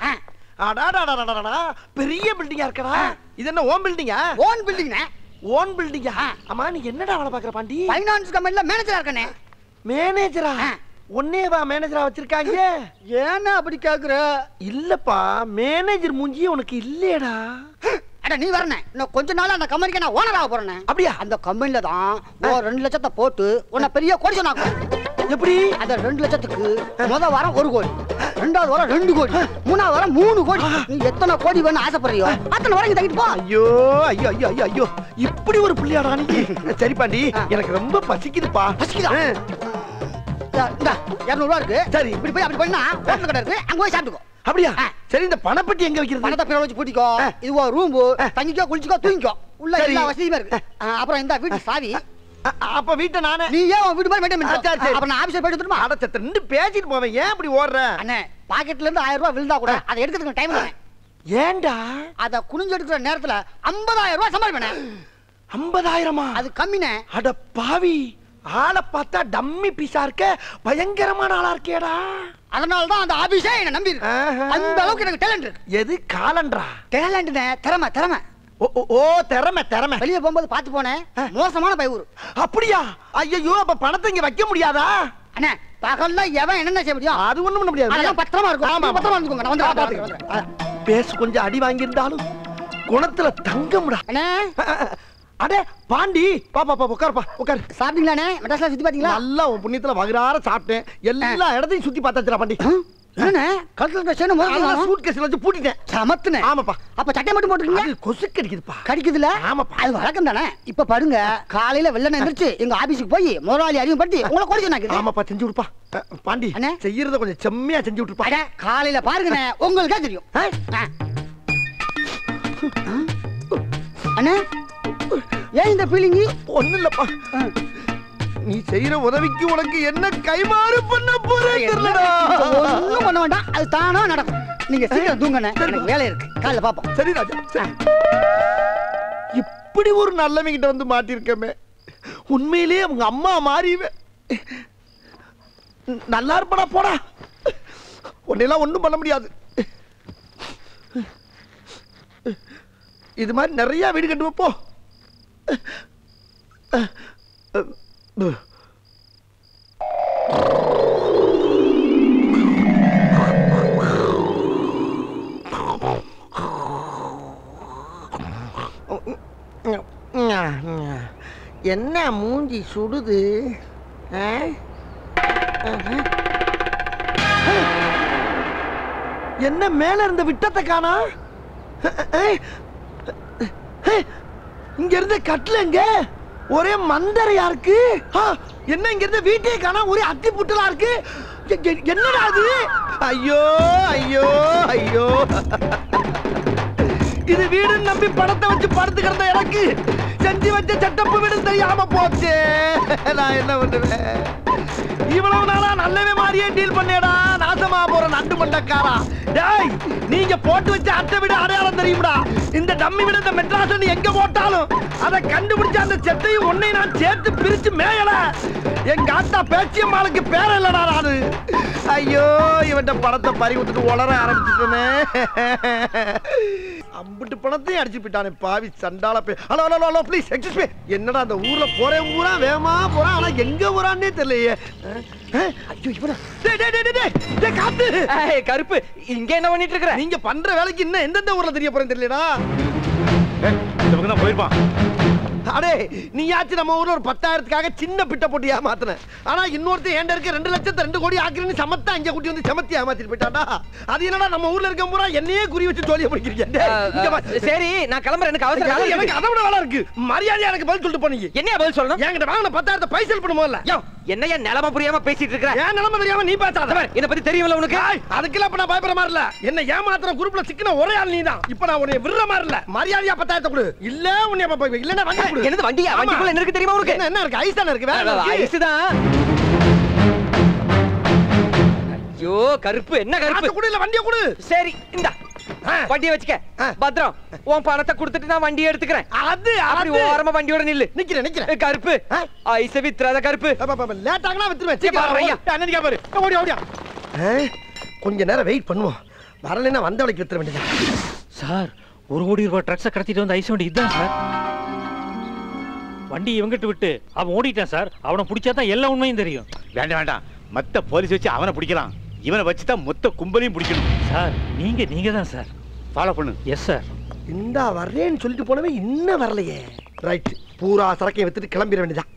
அடாடாடாடாடா, பெரிய பில்டிங்கா இருக்கடா. இது என்ன ஓன் பில்டிங்கா? ஓன் பில்டிங்ண்ணே. ஓன் பில்டிங்கா? அம்மா நீ என்னடா வேலை பாக்குற பாண்டி? ஃபைனான்ஸ் கம்பெனில மேனேஜரா இருக்கனே. மேனேஜரா? ஒன்னேவா மேனேஜரா வச்சிருக்காங்க? ஏன்னா அப்படி கேக்குற? இல்லப்பா, மேனேஜர் மூஞ்சி உனக்கு இல்லையடா. அட நீ வரனே, இன்னும் கொஞ்ச நாள் அந்த கம்பெனிக்கு நான் ஓனர் ஆக போறேன். அப்படியா? அந்த கம்பெனில தான் 2 லட்சத்தை போட்டு உன்னை பெரிய கோடீஸ்வரன் ஆக்குறேன். எப்படி? அந்த 2 லட்சத்துக்கு முத வாரம் 1 கோடி, 2வது வாரம் 2 கோடி, 3வது வாரம் 3 கோடி. நீ எத்தனை கோடி வேணும் ஆசைப்படுறியோ அத்தனை வரைக்கும் தங்கிட்டு போ. ஐயோ ஐயோ ஐயோ ஐயோ ஐயோ, இப்படி ஒரு புள்ளியாடா நீ. சரி பாண்டி, எனக்கு ரொம்ப பசிக்குதுப்பா. பசிக்குதா? 200 ரூபா இருக்கு. சரி, இப்படி போய் அப்படி பண்ணா ஹோட்டல் கடை இருக்கு, அங்க போய் சாப்பிட்டுக்கோ. அப்படியா? சரி, இந்த பணப்பட்டி எங்க வைக்கிறது? பணத்தை பிற வச்சு பூட்டிக்கோ. இது ஒரு ரூம், தங்கிக்கோ, குளிச்சுக்கோ, தூங்கிக்கோ. உள்ள எல்லா வசதியுமே இருக்கு. அப்புறம் இந்த வீட்டு சாவி. அப்ப வீட்டை நானே. நீ ஏன் உன் வீட்டு மாதிரி மெயின்டைன் பண்ணு. சரி, சரி. அப்ப நான் ஆபீஸ்ல போயிட்டு வந்துருமா? அடச்சத்த நின்னு பேசிட்டு போவேன். ஏன் இப்படி ஓடுற? அண்ணே, பாக்கெட்ல இருந்து 1000 ரூபாய் விழுந்தா கூட அதை எடுக்கிறதுக்கு டைம் இல்லை. ஏன்டா? அதை குனிஞ்சு எடுக்கிற நேரத்துல 50000 ரூபாய் சம்பாதிப்பேன். 50,000? அது கம்மினே. அட பாவி, ஆளை பார்த்தா டம்மி பீஸா இருக்க, பயங்கரமான ஆளா இருக்கேடா. அதனாலதான் அந்த ஆபீஸே என்ன நம்பி இருக்கு. அந்த அளவுக்கு எனக்கு டேலண்ட் இருக்கு. எது காலண்டா? டேலண்ட்னே, திறமை திறமை. ஓ திறமை திறமை. வெளியே போகும்போது பார்த்து போனேன், மோசமான பையூர். அப்படியா? ஐயோ, அப்ப பணத்தை இங்க வைக்க முடியாதா? அண்ணே, பகல்ல எவன் என்னென்ன செய்ய முடியும்? அது ஒண்ணும் பண்ண முடியாது. அதெல்லாம் பத்திரமா இருக்கும். ஆமா, பத்திரமா இருந்துக்கோங்க. நான் வந்து பாத்துக்கிறேன். பேசு கொஞ்சம் அடி வாங்கி இருந்தாலும் குணத்துல தங்கம்டா. அண்ணே, அடே பாண்டி, பாப்பா உட்காருப்பா, உட்காரு. சாப்பிட்டீங்களாண்ணே? மெட்ராஸ்ல சுத்தி பாத்தீங்களா? நல்லா உன் புண்ணியத்துல வகுறார சாப்பிட்டேன். எல்லா இடத்தையும் சுத்தி பார்த்தாச்சுடா பாண்டி. என்னண்ணே, கழுத்துல செயின் முதல்ல சூட்கேஸ்ல வச்சு பூட்டிட்டேன். சமத்துனே. ஆமாப்பா. அப்ப சட்டை மட்டும் போட்டுருக்கீங்க? அது கொசு கடிக்குதுப்பா. கடிக்குதுல? ஆமாப்பா. அது வழக்கம் தானே. இப்ப பாருங்க, காலையில வெள்ளன எந்திரிச்சு எங்க ஆபீஸுக்கு போய் முதலாளி அறிமுகப்படுத்தி உங்களை கோடி சொன்னாங்க. ஆமாப்பா, செஞ்சு விடுப்பா. பாண்டி, செய்யறத கொஞ்சம் செம்மையா செஞ்சு விட்டுருப்பா. அட, காலையில பாருங்கண்ணே, உங்களுக்கே தெரியும். அண்ணே, ஏன் இந்த பீலிங்? ஒண்ணு இல்லப்பா, நீ செய்யற உதவிக்கு உனக்கு என்ன கைமாறு பண்ண போறேன் தெரியலடா. ஒண்ணும் பண்ண வேண்டாம், அது தானா நடக்கும். நீங்க சீக்கிரம் தூங்கண்ணே, எனக்கு வேலை இருக்கு. காலையில பாப்போம். சரி ராஜா. இப்படி ஒரு நல்லவங்கிட்ட வந்து மாட்டிருக்கமே, உண்மையிலேயே அவங்க அம்மா மாறிவே. நல்லா இருப்படா, போடா. உன்னெல்லாம் ஒண்ணும் பண்ண முடியாது. இது மாதிரி நிறைய வீடு கட்டு வைப்போ. என்ன மூஞ்சி சுடுது? என்ன மேல இருந்த விட்டத்தை காணா? இங்க இருந்த கட்டில எங்க? ஒரே மந்தரையா இருக்கு. என்ன இங்க இருந்த வீட்டே காணா, ஒரே அத்தி புட்டலா இருக்கு. என்னடா அது? ஐயோ ஐயோ ஐயோ, இது வீடுன்னு நம்பி படத்தை வச்சு படுத்து கிடந்த எனக்கு செஞ்சு வச்ச செட்டப்பு வீடு தெரியாம போச்சு. நான் என்ன பண்ணுவேன்? இவ்வளவு நாளா நல்லவே மாதிரியே டீல் பண்ணேடா. நாசமா போற நண்டு மண்டக்காரா. டேய், நீங்க போட்டு வச்ச அட்டை விட அடையாளம் தெரியும்டா. இந்த டம்மி விட இந்த மெட்ராஸ் நீ எங்க போட்டாலும் அதை கண்டுபிடிச்ச அந்த செட்டையும் ஒன்னை நான் சேர்த்து பிரிச்சு மேயல. எங்க ஆத்தா பேச்சியம்மாளுக்கு பேர இல்லடா நானு. ஐயோ, இவன்ட பணத்தை பறி விட்டுட்டு உளர ஆரம்பிச்சுட்டே. அம்பிட்டு பணத்தையும் அடிச்சு போயிட்டானே பாவி சண்டால. Hello hello hello, please excuse me. என்னடா அந்த ஊர்ல போறேன் ஊரா வேகமா போறான், ஆனா எங்க போறான்னே தெரியலையே. ஐயோ, இவனா? டேய் டேய் டேய் டேய் டேய், காத்து. கருப்பு, இங்க என்ன பண்ணிட்டு இருக்கற? நீங்க பண்ற வேலைக்கு இன்னும் எந்தெந்த ஊர்ல தெரிய போறேன்னு தெரியலடா. இந்த பக்கம் தான் போயிருப்பான். அடே நீயாச்சும் நம்ம ஊர்ல ஒரு 10,000க்காக சின்ன பிட்ட போட்டு ஏமாத்துன. ஆனா இன்னொருத்தர் ஏண்ட இருக்க 2 லட்சத்தை 2 கோடி ஆக்குறேன்னு சமத்தா அங்க கூட்டி வந்து சமத்தி ஏமாத்திட்டு போயிட்டாடா. அது என்னடா நம்ம ஊர்ல இருக்க பூரா என்னையே குறி வச்சு ஜோலியா பிடிக்கிறீங்க. சரி நான் கிளம்புறேன், எனக்கு அவசரம். எனக்கு அதை விட வேலை இருக்கு. மரியாதையா எனக்கு பதில் சொல்லிட்டு போனீங்க. என்ன பதில் சொல்லணும்? என்கிட்ட வாங்கின 10,000 பைசல் பண்ணுமோல. என்னையா நிலம புரியாம பேசிட்டு இருக்க? ஏன் நிலைமை தெரியாம நீ பேசாத. இத பத்தி தெரியும்ல உனக்கு? அதுக்கெல்லாம் இப்ப நான் பயப்பட மாதிரி இல்ல. என்ன ஏமாத்துற குரூப்ல சிக்கின ஒரே ஆள் நீதான். இப்ப நான் உன்னை விடுற மாதிரி இல்ல. மரியாதையா 10,000 கொடு. இல்ல உன்னை இல்லன்னா வண்டி கொடு. என்னது வண்டியா? வண்டிக்குள்ள என்ன இருக்கு தெரியுமா உனக்கு? என்ன இருக்கு? ஐஸ் தான இருக்கு. வேற ஐஸ் தான். ஐயோ கருப்பு, என்ன கருப்பு? கொடு இல்ல வண்டியை கொடு. சரி இந்தா வண்டியை வச்சுக்க. பத்ரம் உன் பணத்தை கொடுத்துட்டு நான் வண்டியை எடுத்துக்கிறேன். அது அப்படி ஓரமா வண்டியோட நில்லு. நிக்கிறேன். கருப்பு ஐஸ வித்துறாத கருப்பு. லேட் ஆகனா வித்துருவேன். சீக்கிரம் அண்ணனுக்கு பாரு. ஓடியா. கொஞ்ச நேரம் வெயிட் பண்ணுவோம். வரலைன்னா வந்த வழிக்கு வித்துற வேண்டியது. சார் 1 கோடி ரூபாய் ட்ரக்ஸை கடத்திட்டு வந்து ஐஸ் வண்டி இதுதான் சார். வண்டி இவங்கிட்ட விட்டு அவன் ஓடிட்டான் சார். அவனை பிடிச்சாதான் எல்லா உண்மையும் தெரியும். வேண்டாம், மத்த போலீஸ் வச்சு அவனை பிடிக்கலாம். இவனை வச்சுதான் மொத்த கும்பலையும் பிடிக்கணும். சார் நீங்க தான் சார். ஃபாலோ பண்ணு. Yes sir. இந்தா வர்றேன்னு சொல்லிட்டு போனவே இன்னும் வரலையே. ரைட், பூரா சரக்கையை வித்துட்டு கிளம்பிட வேண்டியதான்.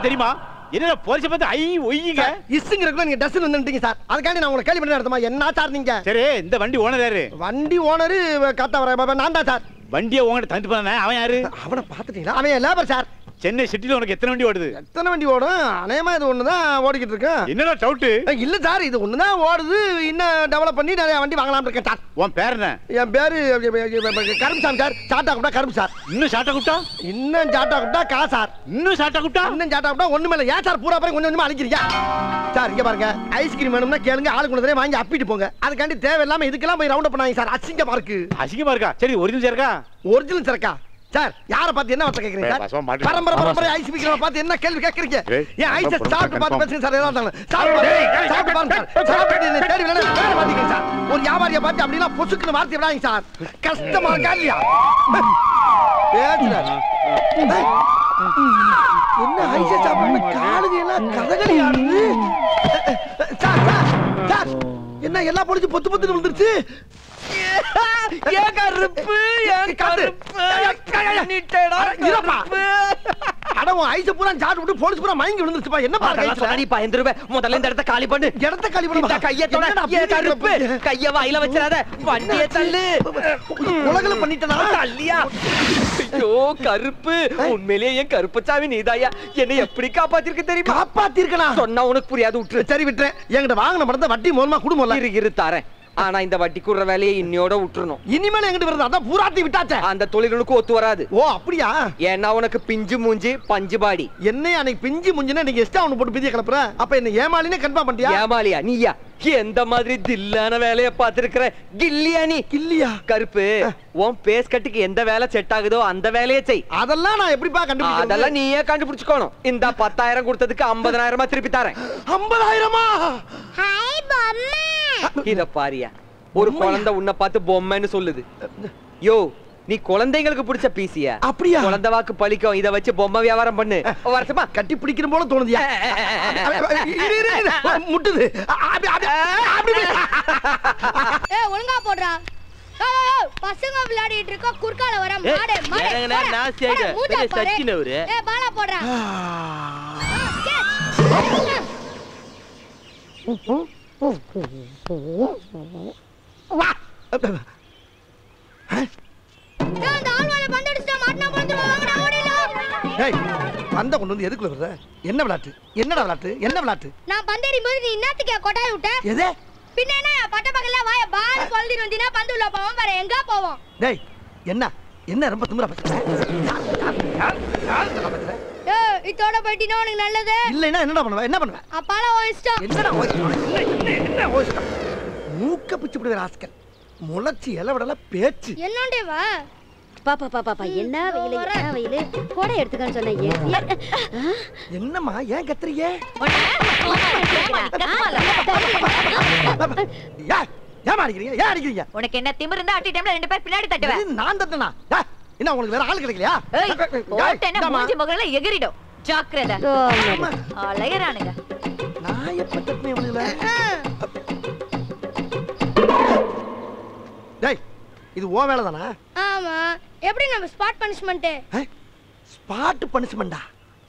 தெரியுமா என்ன போலீஸ் பார்த்து ஐ ஒய்யுங்க இஸ்ங்கிறதுக்குள்ள நீங்க டஸ்ட் வந்துட்டீங்க சார். அதுக்காண்டி நான் உங்களை கேள்வி பண்ணி நடத்துமா? என்ன சார் நீங்க? சரி இந்த வண்டி ஓனர் யாரு? வண்டி ஓனரு காத்தா நான் தான் சார். வண்டியை உங்ககிட்ட தந்து போன அவன் யாரு? அவனை பாத்துட்டீங்களா? அவன் லேபர் சார். சென்னை சிட்டில உனக்கு எத்தனை வண்டி ஓடுது? எத்தனை வண்டி ஓடும்? அநேகமா இது ஒண்ணுதான் ஓடிக்கிட்டு இருக்கு. என்னடா டவுட்? இல்ல சார், இது ஒண்ணுதான் ஓடுது. இன்னும் டெவலப் பண்ணி நிறைய வண்டி வாங்கலாம் இருக்கேன் சார். உன் பேர் என்ன? என் பேரு கரும்பு சாமி சார். சாட்டா கூப்பிட்டா கரும்பு சார். இன்னும் சாட்டா கூப்பிட்டா? இன்னும் சாட்டா கூப்பிட்டா கா சார். இன்னும் சாட்டா கூப்பிட்டா? இன்னும் சாட்டா கூப்பிட்டா ஒண்ணுமே இல்ல. ஏன் சார் பூரா பேரும் கொஞ்சம் கொஞ்சமா அழிக்கிறீங்க சார்? இங்க பாருங்க, ஐஸ்கிரீம் வேணும்னா கேளுங்க, ஆளுக்கு ஒன்று வாங்கி அப்பிட்டு போங்க. அதுக்காண்டி தேவையில்லாம இதுக்கெல்லாம் போய் ரவுண்ட் பண்ணாங்க சார். அசிங்கமா இருக்கு. அசிங்கமா இருக்கா? சரி ஒரிஜினல் சரக்கா? ஒரிஜினல் சரக்கா சார்? யார பார்த்து என்ன வார்த்தை கேக்குறீங்க சார்? பரம்பரை ஐஸ் விக்கிறவ பார்த்து என்ன கேள்வி கேக்குறீங்க? ஏன் ஐஸ் சாப்பிட்டு பார்த்து பேசுங்க சார். ஏதாவது சாப்பிட்டு பாருங்க சார். சாப்பிட்டு என்ன தேடி வேணா வேற பாத்தீங்க சார். ஒரு வியாபாரியை பார்த்து அப்படினா பொசுக்குன்னு வார்த்தை விடாதீங்க சார். கஷ்டமா இருக்கா இல்லையா? என்ன ஐஸ் சாப்பிட்டு காலுங்க எல்லாம் கதகளி ஆடுது சார். சார் என்ன எல்லா பொடிச்சு பொத்து பொத்துன்னு வந்துருச்சு? ஏன் கருப்பு ஐஸ் பூரா சாப்பிட்டு விட்டு போலீஸ் பூரா மயங்கி விழுந்துருச்சுப்பா. என்ன பாருங்க முதல்ல இந்த இடத்த காலி பண்ணு. இடத்த காலி பண்ணு. கைய கருப்பு கைய வாயில வச்சிடாத. வண்டியை தள்ளு. உலகள பண்ணிட்டனா தள்ளியா? ஐயோ கருப்பு, உண்மையிலேயே என் கருப்பசாமி நீதாயா. என்னை எப்படி காப்பாத்திருக்க தெரியுமா? காப்பாத்திருக்கனா? சொன்னா உனக்கு புரியாது, விட்டுரு. சரி விட்டுறேன். என்கிட்ட வாங்கின படத்தை வட்டி மூலமா குடும்பம் இரு தாரேன். ஆனா இந்த வட்டி குடுற வேலையை இன்னையோட விட்டுறணும். இனிமேல் எங்கிட்ட வருது அதான் பூராத்தி விட்டாச்சே. அந்த தொழிலுக்கு ஒத்து வராது. ஓ அப்படியா? ஏன்னா உனக்கு பிஞ்சு மூஞ்சி பஞ்சு பாடி. என்ன அன்னைக்கு பிஞ்சு மூஞ்சினா நீங்க எக்ஸ்ட்ரா ஒன்னு போட்டு பிதிய கிளப்புற. அப்ப என்ன ஏமாலினே கன்ஃபார்ம் பண்ணிட்டியா? ஏமாலியா நீயா? எந்த மாதிரி தில்லான வேலைய பாத்துருக்கிற கில்லியா நீ? கில்லியா? கருப்பு, உன் பேஸ் கட்டுக்கு எந்த வேலை செட் ஆகுதோ அந்த வேலையை செய். அதெல்லாம் நான் எப்படிப்பா கண்டுபிடிச்சேன்? அதெல்லாம் நீயே கண்டுபிடிச்சுக்கணும். இந்த 10,000 கொடுத்ததுக்கு 50,000 திருப்பி தரேன். 50,000? ஹாய் பொம்மை. இத பாரியா, ஒரு குழந்தை உன்னை பார்த்து பொம்மைன்னு சொல்லுது. யோ நீ குழந்தைங்களுக்கு பிடிச்ச பீசியா? அப்படியா? குழந்தை வாக்கு பழிக்கும். இத வச்சு பொம்மை வியாபாரம் பண்ணு. வருஷமா கட்டி பிடிக்கிற போல தோணுதியா? முட்டுது. ஒழுங்கா போடுறா. பசங்க விளையாடிட்டு இருக்க குறுக்கால வர மாடே மாடே. நான் சேக பெரிய சச்சினவரு. பாலா போடுறா. பந்த கொண்டு வந்து எதுக்குள்ள வர்ற? என்ன விளையாட்டு? என்னடா விளையாட்டு? என்ன விளையாட்டு? நான் பந்தேறியும் போது நீ என்னத்துக்கு கொட்டாய் விட்ட? எது? பின்ன என்ன பட்ட பகல்ல வாய பால் கொல்தி வந்தினா பந்து உள்ள போவோம். வேற எங்க போவோம்? டேய் என்ன என்ன ரொம்ப திமிரா பேசுற? ஏய் இதோட போய்டினா உனக்கு நல்லது. இல்லைனா என்னடா பண்ணுவ? என்ன பண்ணுவ? அப்பால ஓயிஸ்டம். என்னடா என்ன ஓயிஸ்டம்? மூக்க பிச்சு விடுற ராஸ்கல். முளச்சி இலவடல பேச்சு. என்னண்டே வா? பாப்பா என்ன வெயிலு கோடை எடுத்துக்கன்னு சொன்னீங்க. என்னம்மா ஏன் கத்துறீங்க? ஏன் அடிக்கிறீங்க? ஏன் அடிக்கிறீங்க? உனக்கு என்ன திமிரு இருந்தா அட்டி டைம்ல 2 பேர் பின்னாடி தட்டுவேன். நான் தட்டனா? என்ன உங்களுக்கு வேற ஆள் கிடைக்கலையா? ஓட்டேன்னா மூஞ்சி முகல எகிரிடும். ஜாக்கிரதை. அலையறானுங்க. நான் எப்ப தட்டனே இவங்கள? டேய் இது ஓ வேலை தானா? ஆமா. எப்படி நம்ம ஸ்பாட் பனிஷ்மெண்ட்? ஸ்பாட் பனிஷ்மெண்டா?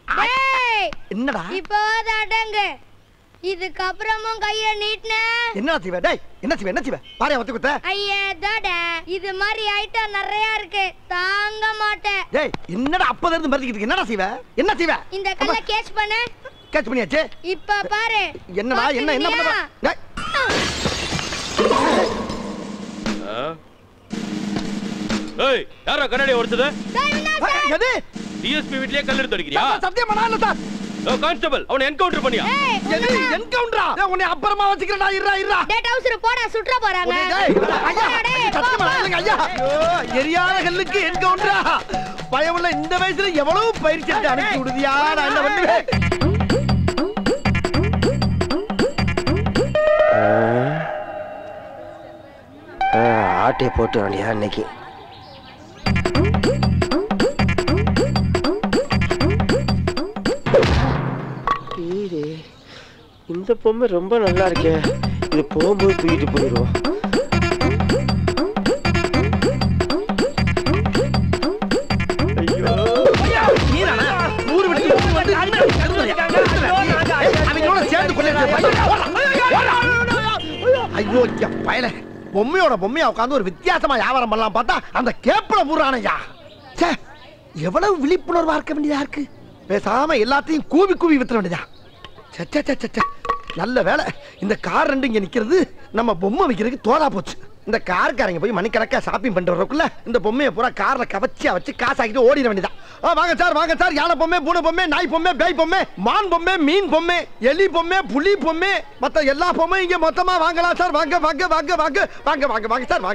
டேய் என்னடா? இப்போ அடங்க. இதுக்கு அப்புறமும் கைய நீட்னே. என்ன செய்வே? டேய் என்ன செய்வே? பாரு வத்து குத்த. ஐயே டடா. இது மாதிரி ஐட்டம் நிறைய இருக்கு. தாங்க மாட்டேன். டேய் என்னடா அப்பத இருந்து மறந்துக்கிட்டு இருக்க? என்னடா செய்வே? என்ன செய்வே? இந்த கல்ல கேட்ச் பண்ணு. கேட்ச் பண்ணியாச்சே? இப்ப பாரு. என்னடா என்ன பண்ணற? டேய். ஏய் யாரா கண்ணாடி உடைச்சது? எது? டிஎஸ்பி வீட்லயே கல் எடுத்து அடிக்கறியா? சத்தியம் பண்ணால சார். ஓ கான்ஸ்டபிள் அவனை என்கவுண்டர் பண்ணியா? எது என்கவுண்டரா? டேய் உன்னை அப்புறமா வச்சிக்கிறடா இருடா. டேய் டவுசர் போடா சுற்ற போறாங்க. டேய் ஐயா சத்தியம் பண்ணாதீங்க ஐயா. எரியாத கல்லுக்கு என்கவுண்டரா? பயமுள்ள இந்த வயசுல எவ்வளவு பயிற்சி எடுத்து அனுப்பி விடுதியா? நான் என்ன பண்ணுவேன்? ஆட்டை போட்டு வேண்டியா இன்னைக்கு. இந்த பொம்மை ரொம்ப நல்லா இருக்கே. இது போகும்போது தூக்கிட்டு போயிடும். ஐயோ பயல பொம்மையா உட்காந்து ஒரு வித்தியாசமா வியாபாரம் பண்ணலாம் பார்த்தா அந்த கேப்பல பூரானையா. எவ்வளவு விழிப்புணர்வா இருக்க வேண்டியதா இருக்கு. பேசாம எல்லாத்தையும் கூவி வித்துற வேண்டியதா. நல்ல வேலை இந்த கார் ரெண்டு இங்க நிக்கிறது நம்ம பொம்மை வைக்கிறதுக்கு தோதா போச்சு. இந்த கார்காரங்க போய் மணிக்கணக்கா ஷாப்பிங் பண்ணிட்டு வரக்குள்ள இந்த பொம்மையை பூரா கார்ல கவச்சியா வச்சு காசாக்கிட்டு ஓடிட வேண்டியதான். வாங்க சார் யானை பொம்மை, பூனை பொம்மை, நாய் பொம்மை, பேய் பொம்மை, மான் பொம்மை, மீன் பொம்மை, எலி பொம்மை, புலி பொம்மை, மத்த எல்லா பொம்மையும் இங்க மொத்தமா வாங்கலாம் சார். வாங்க சார்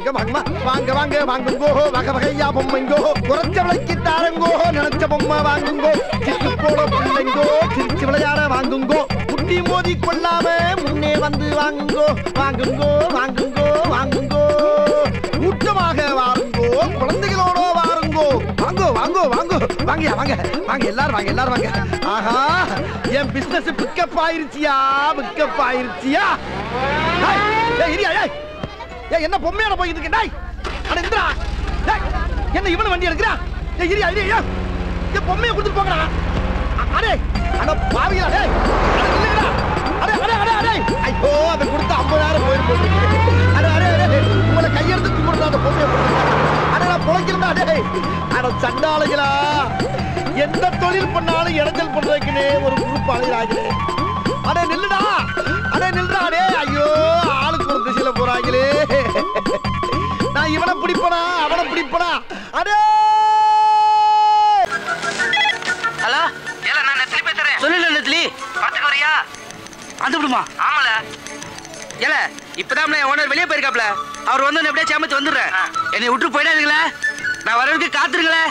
வாங்குங்கோ. வகையா பொம்மைங்கோ, குறைச்ச விலைக்கு தாரங்கோ, நினைச்ச பொம்மை வாங்குங்கோ, சிட்டு போட பிள்ளைங்கோ, சிரிச்சு விளையாட வாங்குங்கோ, குட்டி மோதி கொள்ளாம முன்னே வந்து வாங்குங்கோ. கூட்டமாக வாருங்கோ, குழந்தைகளோட வாருங்கோ. வாங்க எல்லாரும் வாங்க. ஆஹா என் பிசினஸ் பிக்கப் ஆயிருச்சியா. என்ன பொம்மையோட போயிட்டு இருக்க? என்ன இவனு வண்டி எடுக்கிறா? பொம்மையை கொடுத்துட்டு போங்கடா. பாவிகளா ஐயோ அதை கொடுத்து 50,000 போயிருக்கு. உங்களை கையெடுத்து கும்பிடுறா அந்த பொம்மையை. பொழைக்கிறதா சண்டாளைகளா. எந்த தொழில் பண்ணாலும் இடைஞ்சல் பண்றதுக்குன்னே ஒரு குரூப் அழைகிறாங்களே. நில்லுடா. ஐயோ ஆளுக்கு ஒரு திசையில போறாங்களே. நான் இவனை பிடிப்பனா அவனை பிடிப்பனா? ஹலோ ஏல நான் நெத்லி பேசுறேன். சொல்லல நெத்லி பாத்துக்கு வரியா? வந்து விடுமா? ஆமால ஏல இப்பதான் என் ஓனர் வெளியே போயிருக்காப்ல. அவர் வந்து எப்படியே சேமத்து வந்துடுறேன். என்னை விட்டு போயிடாதீங்களே. நான் வரதுக்கு காத்துருங்களே.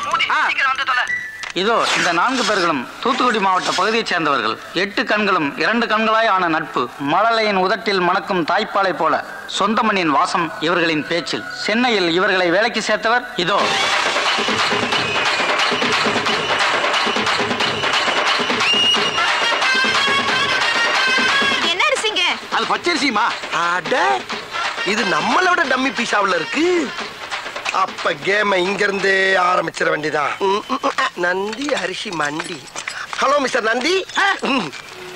இதோ இந்த 4 பேர்களும் தூத்துக்குடி மாவட்ட பகுதியைச் சேர்ந்தவர்கள். 8 கண்களும் 2 கண்களாய் ஆன நட்பு. மழலையின் உதட்டில் மணக்கும் தாய்ப்பாலை போல சொந்த மண்ணின் வாசம் இவர்களின் பேச்சில். சென்னையில் இவர்களை வேலைக்கு சேர்த்தவர் இதோ. என்ன அரிசிங்க? அது பச்சரிசிமா? இது நம்மளோட டம்மி பீஸாவுல இருக்கு. அப்ப கேம இங்க இருந்து ஆரம்பிச்சிட வேண்டியதான். நந்தி அரிசி மண்டி. Hello mister Nandi.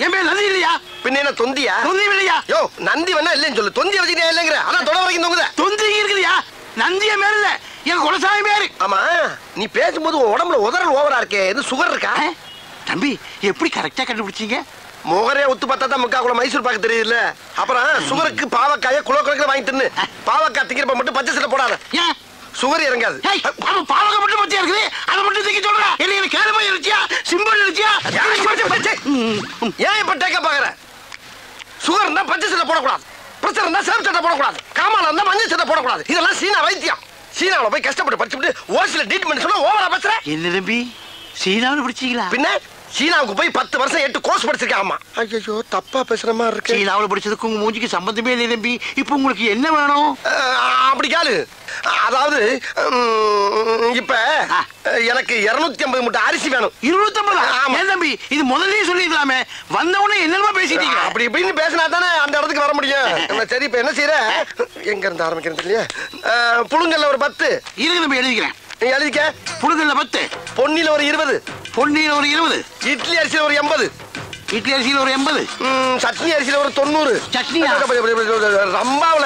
என் பேர் நந்தி இல்லையா? பின்ன என்ன தொந்தியா? தொந்தி இல்லையா? யோ நந்தி வேணா இல்லைன்னு சொல்லு. தொந்தி வச்சுக்கிட்டே இல்லைங்கிற. அதான் தொட வரைக்கும் தொங்குத. தொந்தி இருக்குதுயா? நந்திய மேல இல்ல, என் குலசாமி பேரு. ஆமா நீ பேசும்போது உடம்புல உதறல் ஓவரா இருக்கே. எது சுகர் இருக்கா? தம்பி எப்படி கரெக்டா கண்டுபிடிச்சீங்க? முகரே ஒத்து பார்த்தா தான் முக்கா குள்ள மைசூர் பாக்க தெரியுதுல்ல. அப்புறம் சுகருக்கு பாவக்காய குலோ வாங்கி தின்னு. பாவக்காய் திங்கிறப்ப மட்டும் பச்சை சட்டை போடாத. ஏன் சுகர் இறங்காது. பாவக்காய் மட்டும் பச்சையா இருக்குது, அதை மட்டும் திங்க சொல்ற. என்ன கேளுமா இருச்சியா சிம்பிள் இருச்சியா? ஏன் இப்ப டேக்க பாக்குற? சுகர் இருந்தா பச்சை சட்டை போடக்கூடாது, பிரச்சனை இருந்தா சேவ் சட்டை போடக்கூடாது, காமால இருந்தா மஞ்சள் சட்டை போடக்கூடாது. இதெல்லாம் சீனா வைத்தியம். சீனாவில போய் கஷ்டப்பட்டு படிச்சுட்டு ஓசில ட்ரீட்மெண்ட் சொல்ல ஓவரா பேசுற. என்ன தம்பி சீனாவில் பிடிச்சீங்களா? பின்ன சீனாவுக்கு போய் 10 வருஷம் 8 கோர்ஸ் படிச்சிருக்கேன். ஆமா. ஐயோ தப்பா பேசுற மாதிரி இருக்கு. சீனாவுல படிச்சதுக்கு உங்க மூஞ்சிக்கு சம்பந்தமே இல்லை தம்பி. இப்போ உங்களுக்கு என்ன வேணும்? அப்படி கேளு. அதாவது இப்ப எனக்கு 250 மூட்டை அரிசி வேணும். 250? ஏன் தம்பி இது முதல்லயே சொல்லிடலாமே. வந்த உடனே என்னமா பேசிட்டீங்க? அப்படி இப்படின்னு பேசினா தானே அந்த இடத்துக்கு வர முடியும். சரி இப்ப என்ன செய்யற? எங்க இருந்து ஆரம்பிக்கிறது இல்லையா? புழுங்கல்ல ஒரு 10 இருக்கு தம்பி, எழுதிக்கிறேன். எழுதிக்க. புழுங்கல்ல 10, பொன்னில ஒரு 20, பொன்னியில ஒரு 20, இட்லி அரிசியில ஒரு 80, இட்லி அரிசியில ஒரு 80, சட்னி அரிசியில ஒரு 90, சட்னியா? ரம்பாவுல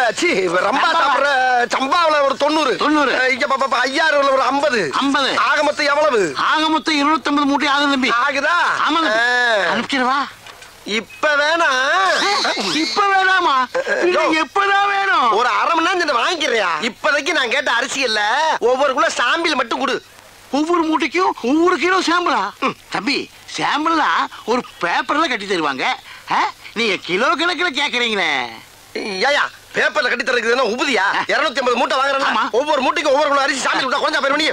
ரம்பா சாப்பிடுற சம்பாவுல ஒரு 90, 90, இங்க 5000 ஒரு 50, 50. ஆக மொத்தம் எவ்வளவு? ஆக மொத்தம் 250 மூட்டை ஆகுது தம்பி. ஆகுதா? ஆமாங்க. அனுப்பிச்சிடவா? இப்ப வேணா? இப்ப வேணாமா? எப்பதான் வேணும்? ஒரு அரை மணி நேரம் வாங்கிக்கிறியா? இப்போதைக்கு நான் கேட்ட அரிசி இல்ல, ஒவ்வொரு கிலோ சாம்பிள் மட்டும் கொடு. ஒவ்வொரு மூட்டைக்கும் ஒவ்வொரு கிலோ சாம்பிளா? தம்பி சாம்பிள்னா ஒரு பேப்பர்ல கட்டி தருவாங்க. நீங்க கிலோ கணக்கில் கேக்குறீங்களே. ஏயா பேப்பர்ல கட்டி தரதுன்னா உபதியா? 250 மூட்டை வாங்குறேன். ஒவ்வொரு மூட்டைக்கு ஒவ்வொரு கிலோ அரிசி சாம்பிள் விட்டா கொஞ்சம் பேர் பண்ணி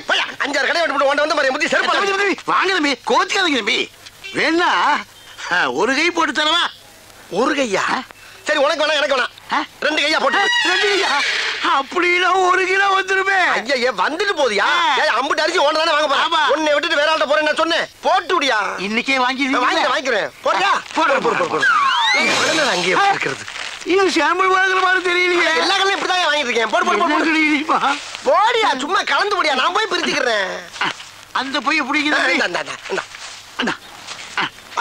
5-6 கடை விட்டு ஓண்ட வந்து மாதிரி முத்தி செருப்பாங்க. வாங்க தம்பி, கோச்சிக்காதீங்க தம்பி. வேணா ஒரு கை போட்டு தரவா? ஒரு கையா? சரி உனக்கு வேணா எனக்கு வேணா 2 கையா போட்டு. 2 கையா? அப்படின்னா 1 கிலோ வந்துருமே. ஐயா வந்துட்டு போதியா? அம்புட்டு அரிசி ஓன தானே வாங்க போறேன். உன்னை விட்டுட்டு வேற ஆள்கிட்ட போறேன் நான் சொன்னேன். போட்டு விடியா? இன்னைக்கே வாங்கிக்கிறேன். போறியா? போடு. அங்கேயே இருக்கிறது. இது சாம்பிள் வாங்குற மாதிரி தெரியலையே. எல்லா கல்லையும் இப்படிதான் வாங்கிட்டு இருக்கேன். போடு. போடியா சும்மா கலந்து போடியா. நான் போய் பிரிச்சுக்கிறேன். அந்த போய் பிடிக்குது.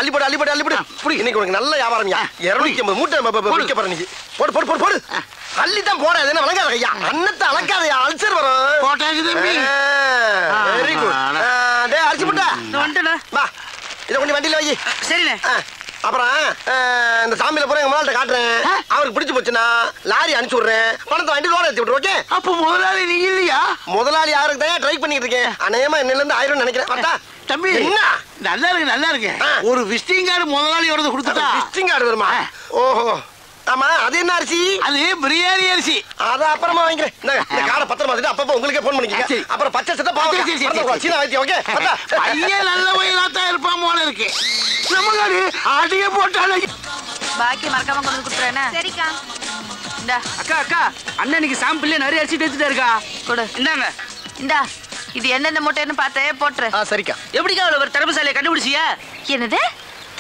அள்ளிப்படு. புடி. இன்னைக்கு உனக்கு நல்ல வியாபாரம். 250 மூட்டை பிடிக்க போற நீ. போடு. அள்ளித்தான் போட. அது என்ன வழங்காத ஐயா? அன்னத்தை அளக்காதையா? அல்சர் வரும். போட்டாச்சு தம்பி. Very good. டேய் அரிசி முட்டை வந்துடா. வா. இதை கொண்டு வண்டியில வை. சரிண்ணே. அப்புறம் இந்த சாமியில போற எங்க முதலாளிட்ட காட்டுறேன். அவருக்கு பிடிச்சு போச்சுன்னா லாரி அனுப்பிச்சு விடுறேன். பணத்தை வண்டி ரோட ஏத்தி விட்டுரு. ஓகே? அப்ப முதலாளி நீங்க இல்லையா? முதலாளி யாருக்கு தான் ட்ரை பண்ணிட்டு இருக்கேன். அநேகமா என்னையில இருந்து 1000 நினைக்கிறேன். தம்பி என்ன நல்லா இருக்கு. ஒரு விசிட்டிங் கார்டு முதலாளியோட கொடுத்துட்டா. விசிட்டிங் கார்டு வருமா? ஓஹோ. ஆமா அது என்ன அரிசி? அது பிரியாணி அரிசி. அத அப்புறமா வாங்கிக்கிறேன். இந்த கார்டை பத்திரமா வச்சுட்டு அப்பப்ப உங்களுக்கே போன் பண்ணிக்கங்க. அப்புறம் பச்சை சட்டை பாவம் சீனா வைத்தியம். ஓகே? பையன் நல்ல வயலா தான் இருப்பான் போல இருக்கு. நம்ம காடு அடிய போட்டாலே பாக்கி மறக்காம கொண்டு கொடுத்துறேனே. சரிக்கா. இந்தா அக்கா அண்ணன் இன்னைக்கு சாம்பிள்ல நிறைய அரிசி எடுத்துட்டு இருக்கா. கொடு. இந்தாங்க. இந்தா இது என்னென்ன மூட்டைன்னு பார்த்தே போட்டுரு. சரிக்கா. எப்படிக்கா ஒரு திறமைசாலியை கண்டுபிடிச்சியா? என்னது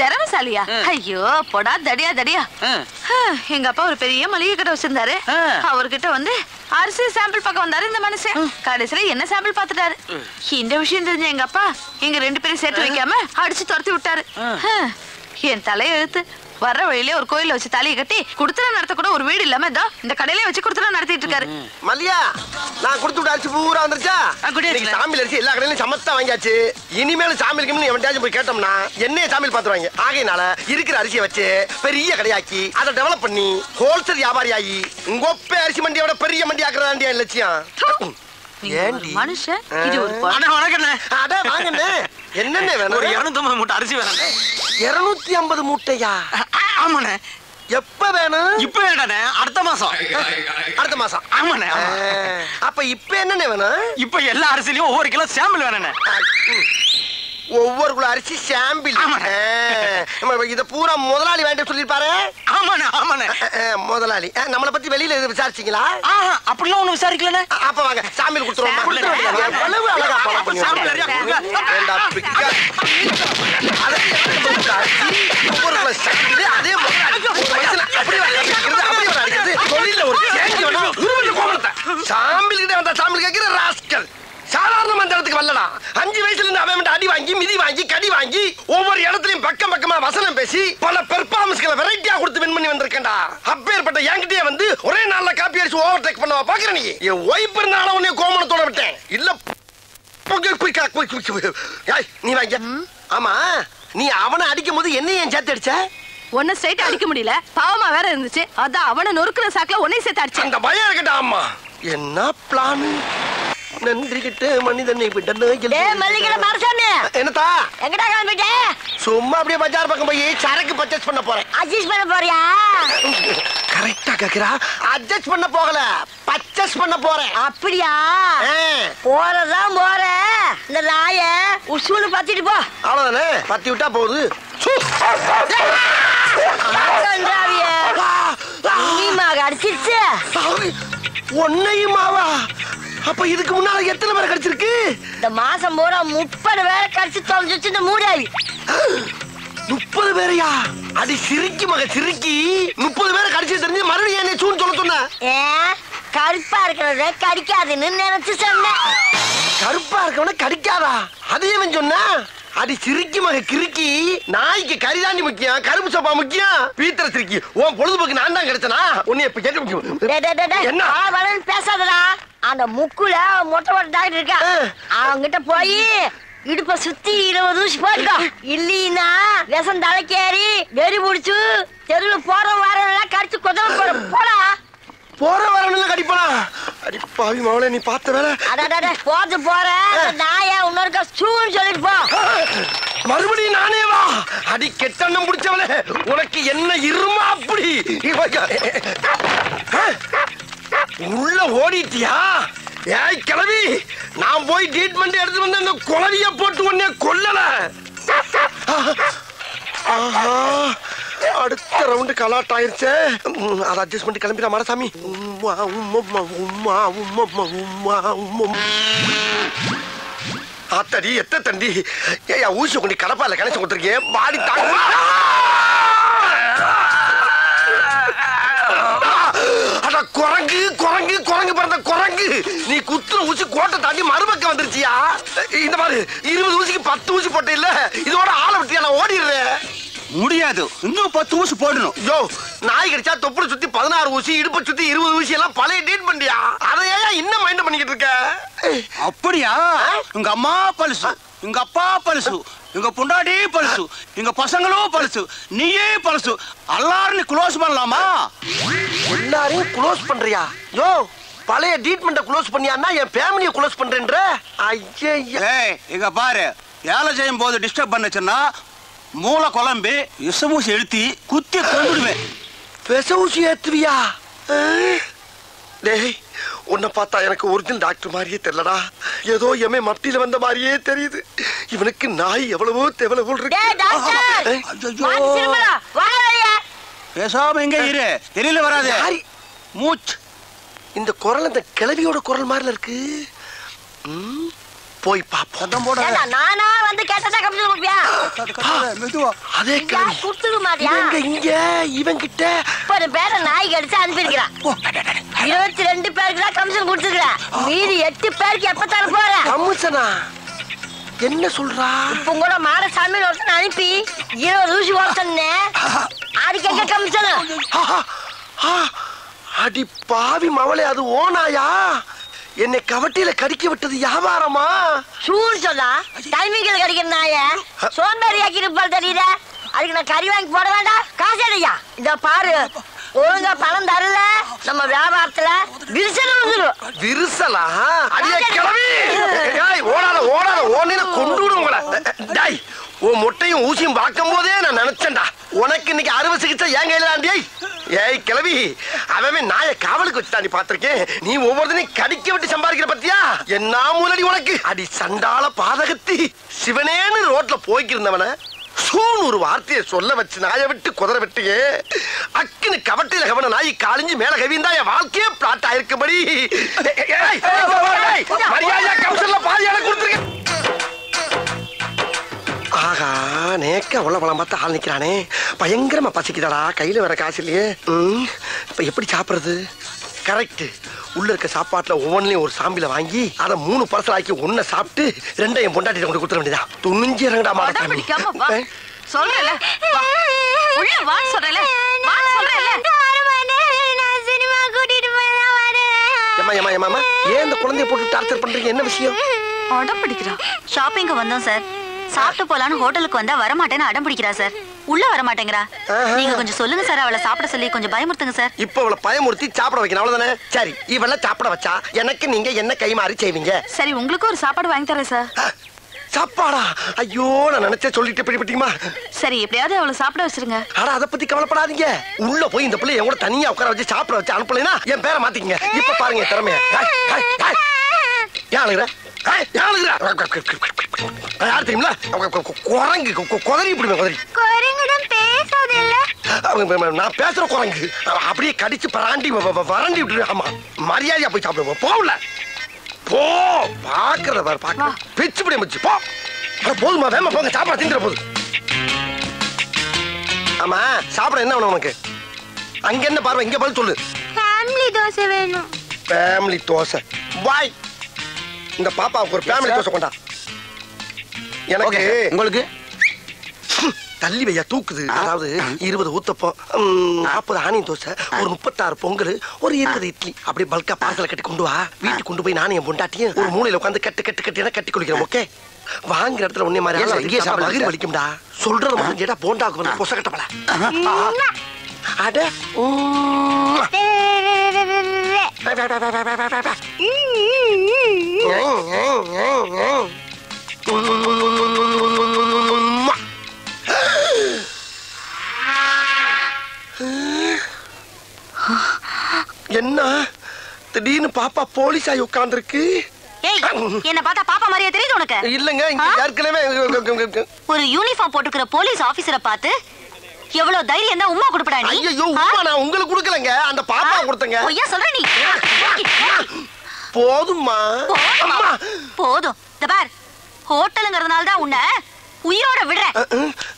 திறமைசாலியா? ஐயோ போடா தடியா. எங்க அப்பா ஒரு பெரிய மளிகை கடை வச்சிருந்தாரு. அவர்கிட்ட வந்து அரிசி சாம்பிள் பார்க்க வந்தாரு இந்த மனுஷன். கடைசியில என்ன சாம்பிள் பார்த்துட்டாரு. இந்த விஷயம் தெரிஞ்ச எங்க அப்பா எங்க 2 பேரும் சேர்த்து வைக்காம அடிச்சு துரத்தி விட்டாரு. என் தலையை எழுத்து வர்ற வழியிலே ஒரு கோயில வச்சு தலையை கட்டி குடுத்தன நடத்த கூட ஒரு வீடு இல்லாம இந்த கடையிலே வச்சு குடுத்தன நடத்திட்டு இருக்காரு. மல்லியா நான் கொடுத்து விட்ட அரிசி பூரா வந்துருச்சா? சாமியில் அரிசி எல்லா கடையிலும் சமத்தா வாங்கியாச்சு. இனிமேல் சாமிலுக்கு எவன்டாச்சும் போய் கேட்டோம்னா என்னைய சாமியில் பாத்துருவாங்க. ஆகையினால இருக்கிற அரிசியை வச்சு பெரிய கடையாக்கி அதை டெவலப் பண்ணி ஹோல்சேல் வியாபாரி ஆகி உங்க ஒப்பே அரிசி மண்டியோட பெரிய மண்டி ஆக்குறதாண்டியா லட்சியம். மனுஷன் இது ஒரு என்னென்ன வேணும்? ஒரு 250 மூட்டை அரிசி வேணும். 250 மூட்டையா? ஆமாண்ணே. எப்ப வேணும்? இப்ப வேண்டானே, அடுத்த மாசம். அடுத்த மாசம்? ஆமாண்ணே. அப்ப இப்ப என்னென்ன வேணும்? இப்ப எல்லா அரிசிலையும் ஒவ்வொரு கிலோ சாம்பிள் வேணுண்ணே. ஒவ்வொரு கிலோ அரிசி சாம்பிள். இத பூரா முதலாளி வேண்டாம் சொல்லிருப்பாரு. ஆமாண்ணே. முதலாளி நம்மளை பத்தி வெளியில விசாரிச்சீங்களா? அப்படிலாம் ஒண்ணு விசாரிக்கலண்ணே. அப்ப வாங்க சாம்பிள் கொடுத்துருவோம். எவ்வளவு அழகா பணம் பண்ணி அதே சாம்பிள் கிட்ட வந்தா சாம்பிள் கேட்கிற ராஸ்கல். சாதாரண மந்திரத்துக்கு வரலடா. 5 வயசுல இருந்து அவன் அடி வாங்கி மிதி வாங்கி கடி வாங்கி ஒவ்வொரு இடத்துலயும் பக்கமா வசனம் பேசி பல பெர்ஃபார்மன்ஸ்களை வெரைட்டியா கொடுத்து வின் பண்ணி வந்திருக்கேன்டா. அப்பேற்பட்ட என்கிட்டயே வந்து ஒரே நாள்ல காப்பி அடிச்சு ஓவர் டேக் பண்ணவா பாக்குற நீ? என் ஒய்ஃப் இருந்தாலும் உன்னை கோமணத்தோட விட்டேன். இல்ல நீ வாங்க. ஆமா நீ அவனை அடிக்கும் போது என்ன ஏன் சேர்த்து அடிச்ச? ஒன்னும் ஸ்ட்ரைட்டா அடிக்க முடியல. பாவமா வேற இருந்துச்சு. அதான் அவனை நொறுக்குற சாக்குல ஒன்னையும் சேர்த்து அடிச்சு. அந்த பயம் இருக்கட்டா. அம்மா என்ன பிளான்? நன்றி கிட்ட மனிதனை விடணும். மல்லிகை மரசாமி என்னத்தா எங்கடா கிளம்பிட்ட? சும்மா அப்படியே பஜார் பக்கம் போய் சரக்கு பர்ச்சேஸ் பண்ண போறேன். அட்ஜஸ்ட் பண்ண போறியா? கரெக்டா கேக்குறா. அட்ஜஸ்ட் பண்ண போகல, பர்ச்சேஸ் பண்ண போறேன். அப்படியா? போறதான் போற. இந்த நாய உசூலு பத்திட்டு போ. அவ்வளவுதானே, பத்தி விட்டா போகுது. அடிச்சிருச்சு. ஒன்னையுமாவா? அப்ப இதுக்கு முன்னால எத்தனை பேரை கடிச்சிருக்கு? இந்த மாசம் பூரா 30 பேரை கடிச்சு தொலைஞ்சிச்சு இந்த மூடாவி. 30 பேரையா? அடி சிரிக்கி மக சிரிக்கி. 30 பேரை கடிச்சு தெரிஞ்சு மறுபடியும் என்ன சூன்னு சொல்ல சொன்ன? கருப்பா இருக்கிறத கடிக்காதுன்னு நினைச்சு சொன்ன. கருப்பா இருக்கவன கடிக்காதா? அதையும் சொன்ன? அடி சிரிக்கி மக கிறுக்கி. நாய்க்கு கரிதாண்டி முக்கியம், கருப்பு சோப்பா முக்கியம். பீத்தர சிரிக்கி. உன் பொழுதுபோக்கு நான் தான் கிடைச்சனா? உன்னை இப்ப கேட்க முக்கியம். என்ன பேசாதடா. அந்த முக்குல மொட்டை மொட்டை டாக்டர் இருக்கா, அவங்கிட்ட போய் இடுப்ப சுத்தி 20 ஊசி போட்டுக்கோ. இல்லீன்னா விஷம் தலைக்கேறி வெறி புடிச்சு தெருவுல போற வாரம் கடிச்சு கொதல போற. போடா. போற வரணும் கடிப்பா. அடி பாவி மவளே, நீ பார்த்த வேலை. அட போது போற நாயா இன்னொருக்கா சூன்னு சொல்லிட்டு போ. மறுபடியும் நானே வா. அடி கெட்டண்ணம் பிடிச்சவளே, உனக்கு என்ன இருமா அப்படி? உள்ள ஓடிட்டியா? ஏய் கிளவி, நான் போய் ட்ரீட்மெண்ட் எடுத்து வந்து அந்த குளவிய போட்டு உன்னை கொல்லல. ஆஹா, அடுத்த ரவுண்டு கலாட் ஆயிருச்சே. அதை அட்ஜஸ்ட் பண்ணி கிளம்பிடா மாடசாமி. ஆத்தடி எத்த தண்டி. ஏயா ஊசி கொண்டு கடப்பால கணச்சு கொடுத்துருக்கேன். பாடி தாங்க. குரங்கு குரங்கு குரங்கு பிறந்த குரங்கு. நீ குத்துற ஊசி கோட்டை தாண்டி மறுபக்கம் வந்துருச்சியா? இந்த மாதிரி 20 ஊசிக்கு 10 ஊசி போட்ட இல்ல, இதோட ஆளை விட்டியா? நான் ஓடிடுறேன். முடியாது, இன்னும் 10 ஊசி போடணும். யோ, நாய் கடிச்சா தொப்புளை சுத்தி 16 ஊசி, இடுப்பை சுத்தி 20 ஊசி எல்லாம் பழைய டீட் பண்ணியா? அதை ஏன் இன்னும் மைண்ட் பண்ணிக்கிட்டு இருக்க? அப்படியா? உங்க அம்மா பழுசு, உங்க அப்பா பழுசு, உங்க பொண்டாடி பழுசு, எங்க பசங்களும் பழுசு, நீயே பழுசு. எல்லாரும் க்ளோஸ் பண்ணலாமா? எல்லாரையும் க்ளோஸ் பண்றியா? யோ, பழைய ட்ரீட்மெண்ட்டை க்ளோஸ் பண்ணியான்னா என் ஃபேமிலியை க்ளோஸ் பண்றேன்ற? ஐயா, இங்க பாரு, வேலை செய்யும் போது டிஸ்டர்ப் பண்ணுச்சுன்னா மூளை குழம்பி விஷமூசி எழுத்தி குத்தி கொண்டுடுவேன். விஷமூசி ஏத்துவியா? டேய், உன்னை பார்த்தா எனக்கு ஒரிஜினல் டாக்டர் மாதிரியே தெரியலடா. ஏதோ எமே மத்தியில வந்த மாதிரியே தெரியுது. இவனுக்கு நாய் எவ்வளவோ தேவல போல் இருக்கு. பேசாம எங்க இரு, தெரியல வராது. மூச்சு. இந்த குரல் அந்த கிளவியோட குரல் மாதிரில இருக்கு. போய் பாப்போம். நானா வந்து கேட்டதா கம்ப்யூட்டர் கொடுப்பியா? அதே கிளவி குடுத்துக்க மாட்டியா? இங்க இவன் கிட்ட ஒரு பேரை நாய் கடிச்சு அனுப்பியிருக்கிறான். 22 பேருக்கு தான் கமிஷன் கொடுத்துருக்கிறேன். மீதி 8 பேருக்கு எப்ப தர போற? கமிஷனா? என்ன சொல்றா? இப்ப கூட மாடசாமி ஒருத்தன் அனுப்பி 20 ஊசி ஓட்டனே. அதுக்கு எங்க கமிஷன்? அடி பாவி மவளே, அது ஓனாயா? என்னை கவட்டியில கடிக்க விட்டது வியாபாரமா? சூன்னு சொன்னா டைமிங்ல கடிக்கிற நாய சோம்பேறி ஆக்கி இருப்பாள் தெரியுத. அதுக்கு நான் கறி வாங்கி போட வேண்டாம்? காசு இல்லையா? இத பாரு, ஒழுங்கா பணம் தரல நம்ம வியாபாரத்துல விரிசல் வந்துடும். விரிசலா? அடியே கிளவி, ஓடாத ஓடாத ஓடின கொண்டு விடுங்கள. டாய், உன் முட்டையும் ஊசியும் பார்க்கும் போதே நான் நினைச்சேன்டா உனக்கு இன்னைக்கு அறுவை சிகிச்சை ஏன் கையிலாண்டியை. ஏய் கிளவி, அவன் நாய காவலுக்கு வச்சுட்டாண்டி பாத்திருக்கேன். நீ ஒவ்வொருத்தனையும் கடிக்க விட்டு சம்பாதிக்கிற பத்தியா? என்ன மூலடி உனக்கு? அடி சண்டால பாதகத்தி. சிவனேன்னு ரோட்ல போய்க்கிருந்தவன சூன்னு ஒரு வார்த்தையை சொல்ல வச்சு நாயை விட்டு குதிரை விட்டியே. அக்குன்னு கவட்டில கவன நாய் காலிஞ்சு மேல கவிந்தா என் வாழ்க்கையே பிளாட் ஆயிருக்கும்படி. மரியாதையா கவுன்சில்ல பாதியால கொடுத்துருக்கேன். ஆகா, நேக்க உள்ள பழம் பார்த்து ஆள் நிக்கிறானே. பயங்கரமா பசிக்குதாடா, கையில வர காசு இல்லையே. இப்ப எப்படி சாப்பிடுறது? கரெக்ட், உள்ள இருக்க சாப்பாட்டுல ஒவ்வொன்றையும் ஒரு சாம்பில வாங்கி அதை 3 பார்சல் ஆக்கி 1 சாப்பிட்டு 2 என் பொண்டாட்டி கொண்டு கொடுத்துட வேண்டியதா. துணிஞ்சு இறங்கடா மாட்டாமி. சொல்றல உள்ள வா, சொல்றல வா, சொல்றல. நான் சினிமா கூட்டிட்டு போய் தான் வரேன். ஏமா ஏமா ஏமா, ஏன் இந்த குழந்தைய போட்டு டார்ச்சர் பண்றீங்க? என்ன விஷயம்? அடம் பிடிக்கிறா. ஷாப்பிங்க்கு வந்தோம் சார். சாப்பிட்டு போலான்னு ஹோட்டலுக்கு வந்தா வரமாட்டேன்னு அடம் பிடிக்கிறா சார். உள்ள வர மாட்டேங்கிறா. நீங்க கொஞ்சம் சொல்லுங்க சார், அவளை சாப்பிட சொல்லி கொஞ்சம் பயமுறுத்துங்க சார். இப்ப அவளை பயமுறுத்தி சாப்பிட வைக்கணும், அவ்வளவுதானே? சரி, இவள சாப்பிட வச்சா எனக்கு நீங்க என்ன கைமாறி செய்வீங்க? சரி, உங்களுக்கு ஒரு சாப்பாடு வாங்கி தரேன் சார். சாப்பாடா? ஐயோ, நான் நினைச்சே சொல்லிட்டு பிடிப்பட்டீமா. சரி, எப்படியாவது அவளை சாப்பிட வச்சிருங்க. ஆனா அதை பத்தி கவலைப்படாதீங்க. உள்ள போய் இந்த பிள்ளை என் கூட தனியா உட்கார வச்சு சாப்பிட வச்சு அனுப்பலைன்னா என் பேரை மாத்திக்கங்க. இப்ப பாருங்க திறமைய. யார் தெரியுங்களா? குரங்கு குதறி இப்படி குதறி. நான் பேசுற குரங்கு அப்படியே கடிச்சு பராண்டி வறண்டி விட்டு. ஆமா, மரியாதையா போய் சாப்பிடுவோம். போகல போ, பாக்குறத பாரு, பாக்க பிச்சு பிடி மச்சு போ. போதுமா, வேமா போங்க, சாப்பாடு திங்கிற போது. ஆமா, சாப்பிட என்ன வேணும் உனக்கு? அங்க என்ன பார்வை, இங்க பதில் சொல்லு. ஃபேமிலி தோசை வேணும். ஃபேமிலி தோசை பாய். இந்த பாப்பாவுக்கு ஒரு ஃபேமிலி தோசை கொண்டா. எனக்கு உங்களுக்கு தள்ளி வையா தூக்குது. அதாவது 20 ஊத்தப்பம், 40 ஆனியன் தோசை, ஒரு 36 பொங்கல், ஒரு 20 இட்லி அப்படி பல்கா பார்சல கட்டி கொண்டு வா. வீட்டுக்கு கொண்டு போய் நானும் என் பொண்டாட்டியும் ஒரு மூலையில உட்காந்து கட்டி குளிக்கிறோம். ஓகே, வாங்குற இடத்துல உன்னை மாதிரி இங்கே சாப்பிட வயிறு வலிக்கும்டா. சொல்றது மட்டும் கேட்டா போண்டாக்கு வந்து பொச கட்டப்பல. அட என்ன திடீர்னு பாப்பா போலீஸ் ஆகி உட்கார்ந்துருக்கு. என்ன பார்த்தா பாப்பா மாதிரியே தெரியுது உனக்கு? இல்லங்க, இங்க ஏற்கனவே ஒரு யூனிஃபார்ம் போட்டுக்கிற போலீஸ் ஆபீசரை பார்த்து எவ்வளவு தைரியம் தான் உம்மா கொடுப்படா நீ? ஐயோ, உம்மா நான் உங்களுக்கு கொடுக்கலங்க, அந்த பாப்பா கொடுத்தங்க. ஐயா சொல்ற நீ. போதும்மா. போதும். இந்த பார், ஹோட்டலுங்கிறதுனால தான் உன்னை உயிரோட விடுறேன்.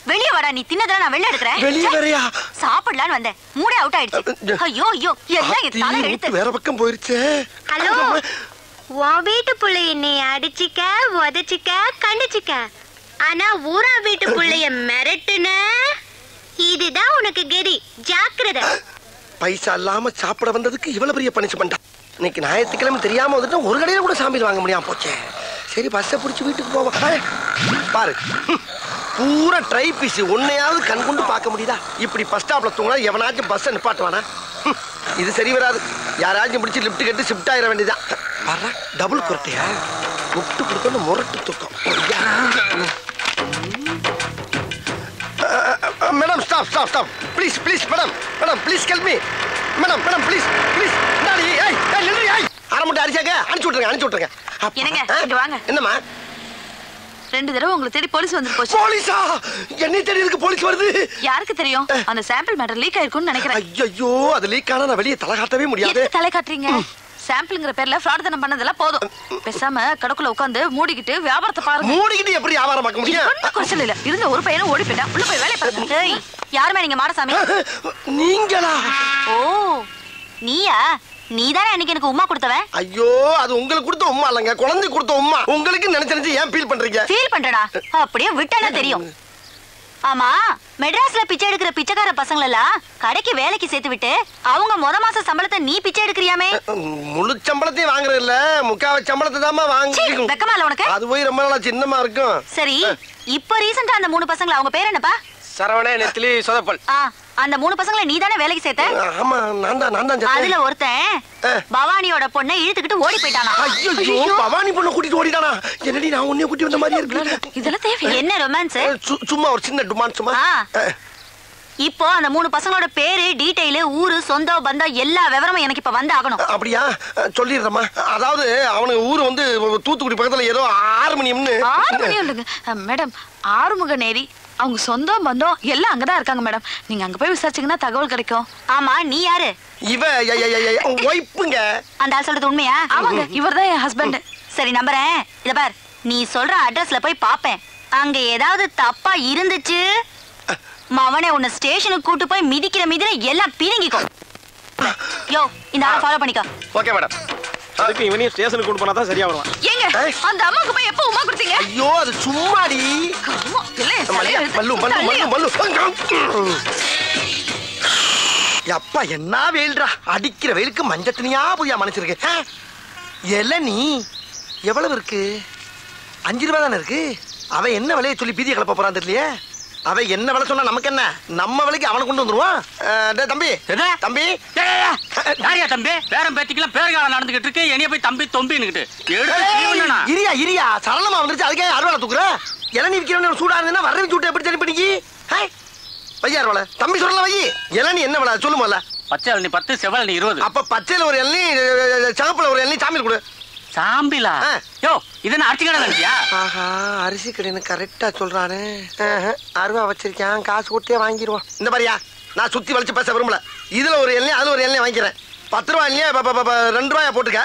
வெளிய வாடா, நீ தின்னதெல்லாம் நான் வெளிய எடுக்கிறேன். வெளிய வரையா? சாப்பிடலான்னு வந்தேன், மூடே அவுட் ஆயிடுச்சு. ஐயோ ஐயோ, எல்லாம் என் தலை எடுத்து வேற பக்கம் போயிருச்சு. ஹலோ, உன் வீட்டு புள்ள என்னை அடிச்சிக்க, உதச்சிக்க, கண்டிச்சிக்க. ஆனா ஊரா வீட்டு புள்ளைய மிரட்டுன, இதுதான் உனக்கு கெதி. ஜாக்கிரதை. பைசா இல்லாம சாப்பிட வந்ததுக்கு இவ்வளவு பெரிய பனிஷ்மெண்டா? இன்னைக்கு ஞாயிற்றுக்கிழமை தெரியாம வந்துட்டு ஒரு கடையில கூட சாமியில் வாங்க முடியாம போச்சே. சரி, பஸ்ஸை பிடிச்சி வீட்டுக்கு போவோம். பாரு, பூரா ட்ரை பீஸ், ஒன்னையாவது கண் கொண்டு பார்க்க முடியுதா? இப்படி பஸ் ஸ்டாப்ல தூங்கினா எவனாச்சும் பஸ்ஸை நிப்பாட்டுவானா? இது சரி வராது. யாராச்சும் பிடிச்சி லிப்ட் கட்டி ஷிஃப்ட் ஆயிட வேண்டியதான். பாரு, டபுள் குரட்டையா முட்டு கொடுக்கணும், முரட்டு தூக்கம். Madam, stop stop stop, please please madam, madam please help me madam, madam please please. அரை மட்டும் அரிசாங்க அனுப்பிச்சு விட்டுருங்க, அனுப்பிச்சு விட்டுருங்க. என்னங்க, இங்க வாங்க. என்னம்மா? 2 தடவை உங்களை தேடி போலீஸ் வந்து போச்சு. போலீஸா? என்ன தெரியுதுக்கு போலீஸ் வருது? யாருக்கு தெரியும்? அந்த சாம்பிள் மேட்டர் லீக் ஆயிருக்கும்னு நினைக்கிறேன். ஐயோ, அது லீக் ஆனா நான் வெளியே தலை காட்டவே முடியாது. தலை காட்டுறீங்க? சாம்பிள்ங்கிற பேர்ல ஃப்ராட் தான பண்ணதெல்லாம் போதும். பேசாம கடக்குள்ள உட்கார்ந்து மூடிக்கிட்டு வியாபாரத்தை பாருங்க. மூடிக்கிட்டு எப்படி வியாபாரம் பார்க்க முடியும்? ஒண்ணும் குறைச்சல் இல்ல. இருந்த ஒரு பையனும் ஓடி போயிட்டான். உள்ள போய் வேலைய பாருங்க. ஏய், யாருமே நீங்க மாடசாமி? நீங்களா? ஓ, நீயா? நீதானே அன்னைக்கு எனக்கு உம்மா கொடுத்தவ? ஐயோ, அது உங்களுக்கு கொடுத்த உம்மா இல்லங்க, குழந்தை கொடுத்த உம்மா. உங்களுக்கு நினைச்சு ஏன் ஃபீல் பண்றீங்க? ஃபீல் பண்றடா, அப்படியே விட்டனா தெரியும். ஆமா, மெட்ராஸ்ல பிச்சை எடுக்கிற பிச்சைக்கார பசங்கள எல்லாம் கடைக்கு வேலைக்கு சேர்த்து விட்டு அவங்க முத மாச சம்பளத்தை நீ பிச்சை எடுக்கிறியாமே? முழு சம்பளத்தையும் வாங்குறது இல்ல, முக்காவ சம்பளத்தை தான் வாங்குறீங்க. வெக்கமா இல்ல உனக்கு? அது போய் ரொம்ப நாளா சின்னமா இருக்கும். சரி, இப்போ ரீசன்ட்டா அந்த 3 பசங்கள, அவங்க பேர் என்னப்பா? சரவணே, நெத்திலி, சொதப்பல். அந்த 3 பசங்கள நீ தானே வேலைக்கு சேர்த்த? ஆமா, நான் தான். அதுல ஒருத்தன் பவானியோட பொண்ணை இழுத்துக்கிட்டு ஓடி போயிட்டானா? ஐயோ, பவானி பொண்ணை கூட்டிட்டு ஓடிட்டானா? என்னடி நான் உன்னைய கூட்டி வந்த மாதிரி இருக்கு. இதெல்லாம் தேவை? என்ன ரொமான்ஸ்? சும்மா ஒரு சின்ன டுமான்ஸ் சும்மா. இப்போ அந்த 3 பசங்களோட பேரு, டீடைல், ஊரு, சொந்தம், பந்தம் எல்லா விவரமும் எனக்கு இப்ப வந்து ஆகணும். அப்படியா? சொல்லிடுறேம்மா. அதாவது அவனுக்கு ஊரு வந்து தூத்துக்குடி பக்கத்துல ஏதோ ஆறுமணியம்னு. இல்லைங்க மேடம், ஆறுமுகநேரி. அவங்க சொந்தம் பந்தம் எல்லாம் அங்கதான் இருக்காங்க மேடம். நீங்க அங்க போய் விசாரிச்சீங்கன்னா தகவல் கிடைக்கும். ஆமா, நீ யாரு? இவ ஒய்ஃப்ங்க. அந்த ஆள் சொல்றது உண்மையா? ஆமாங்க, இவர்தான் என் ஹஸ்பண்ட். சரி, நம்புறேன். இத பார், நீ சொல்ற அட்ரஸ்ல போய் பாப்பேன். அங்க ஏதாவது தப்பா இருந்துச்சு, மவனே உன்னை ஸ்டேஷனுக்கு கூட்டு போய் மிதிக்கிற மிதில எல்லாம் பிரிங்கிக்கோ. யோ, இந்த ஆளை ஃபாலோ பண்ணிக்கோ. Okay madam. அதுக்கு இவனையும் ஸ்டேஷனுக்கு கொண்டு போனா தான் சரியா வருவான். ஏங்க, அந்த அம்மாக்கு போய் எப்போ உமா கொடுத்தீங்க? ஐயோ, அது சும்மாடி. அப்பா, என்ன வெயில்டா! அடிக்கிற வெயிலுக்கு மஞ்சள் தனியா போய் மனுச்சிருக்கு. இளநீ எவ்வளவு இருக்கு? 5 ரூபா தானே இருக்கு. அவன் என்ன விலையை சொல்லி பீதியை கிளப்ப போறான் தெரியலையே. அவன் என்ன விலை சொன்னா நமக்கு என்ன? நம்ம விலைக்கு அவனை கொண்டு வந்துருவான். தம்பி தம்பி யாரியா தம்பி? பேரம் பேத்திக்கலாம் பேர்காலம் நடந்துகிட்டு இருக்கு. என்னைய போய் தம்பி தொம்பின்னுகிட்டு இரியா இரியா சரளமா வந்துருச்சு. அதுக்கே அறுவாலை தூக்குற. இளநீ விற்கிறவன சூடா இருந்ததுன்னா வரவி சூட்டை எப்படி சரி பண்ணிக்கி? வையார் வலை தம்பி சொல்லல வை. இளநீ என்ன விலை சொல்லுமல்ல? பச்சை இளநீ 10, செவ்வளநீ 20. அப்ப பச்சையில ஒரு இளநீ, சிவப்புல ஒரு இளநீ, சாமியில் கொடு. சாம்பிலா? யோ இது அரிசி கடை நினைச்சியா? ஆஹா அரிசி கடைன்னு கரெக்டா சொல்றானே. அருவா வச்சிருக்கேன், காசு கொடுத்தே வாங்கிடுவான். இந்த மாதிரியா நான் சுத்தி வலிச்சு பேச விரும்பல. இதுல ஒரு எண்ணெய் அதுல ஒரு எண்ணெய் வாங்கிக்கிறேன். 10 ரூபாய் இல்லையா 2 ரூபாயா போட்டுக்க.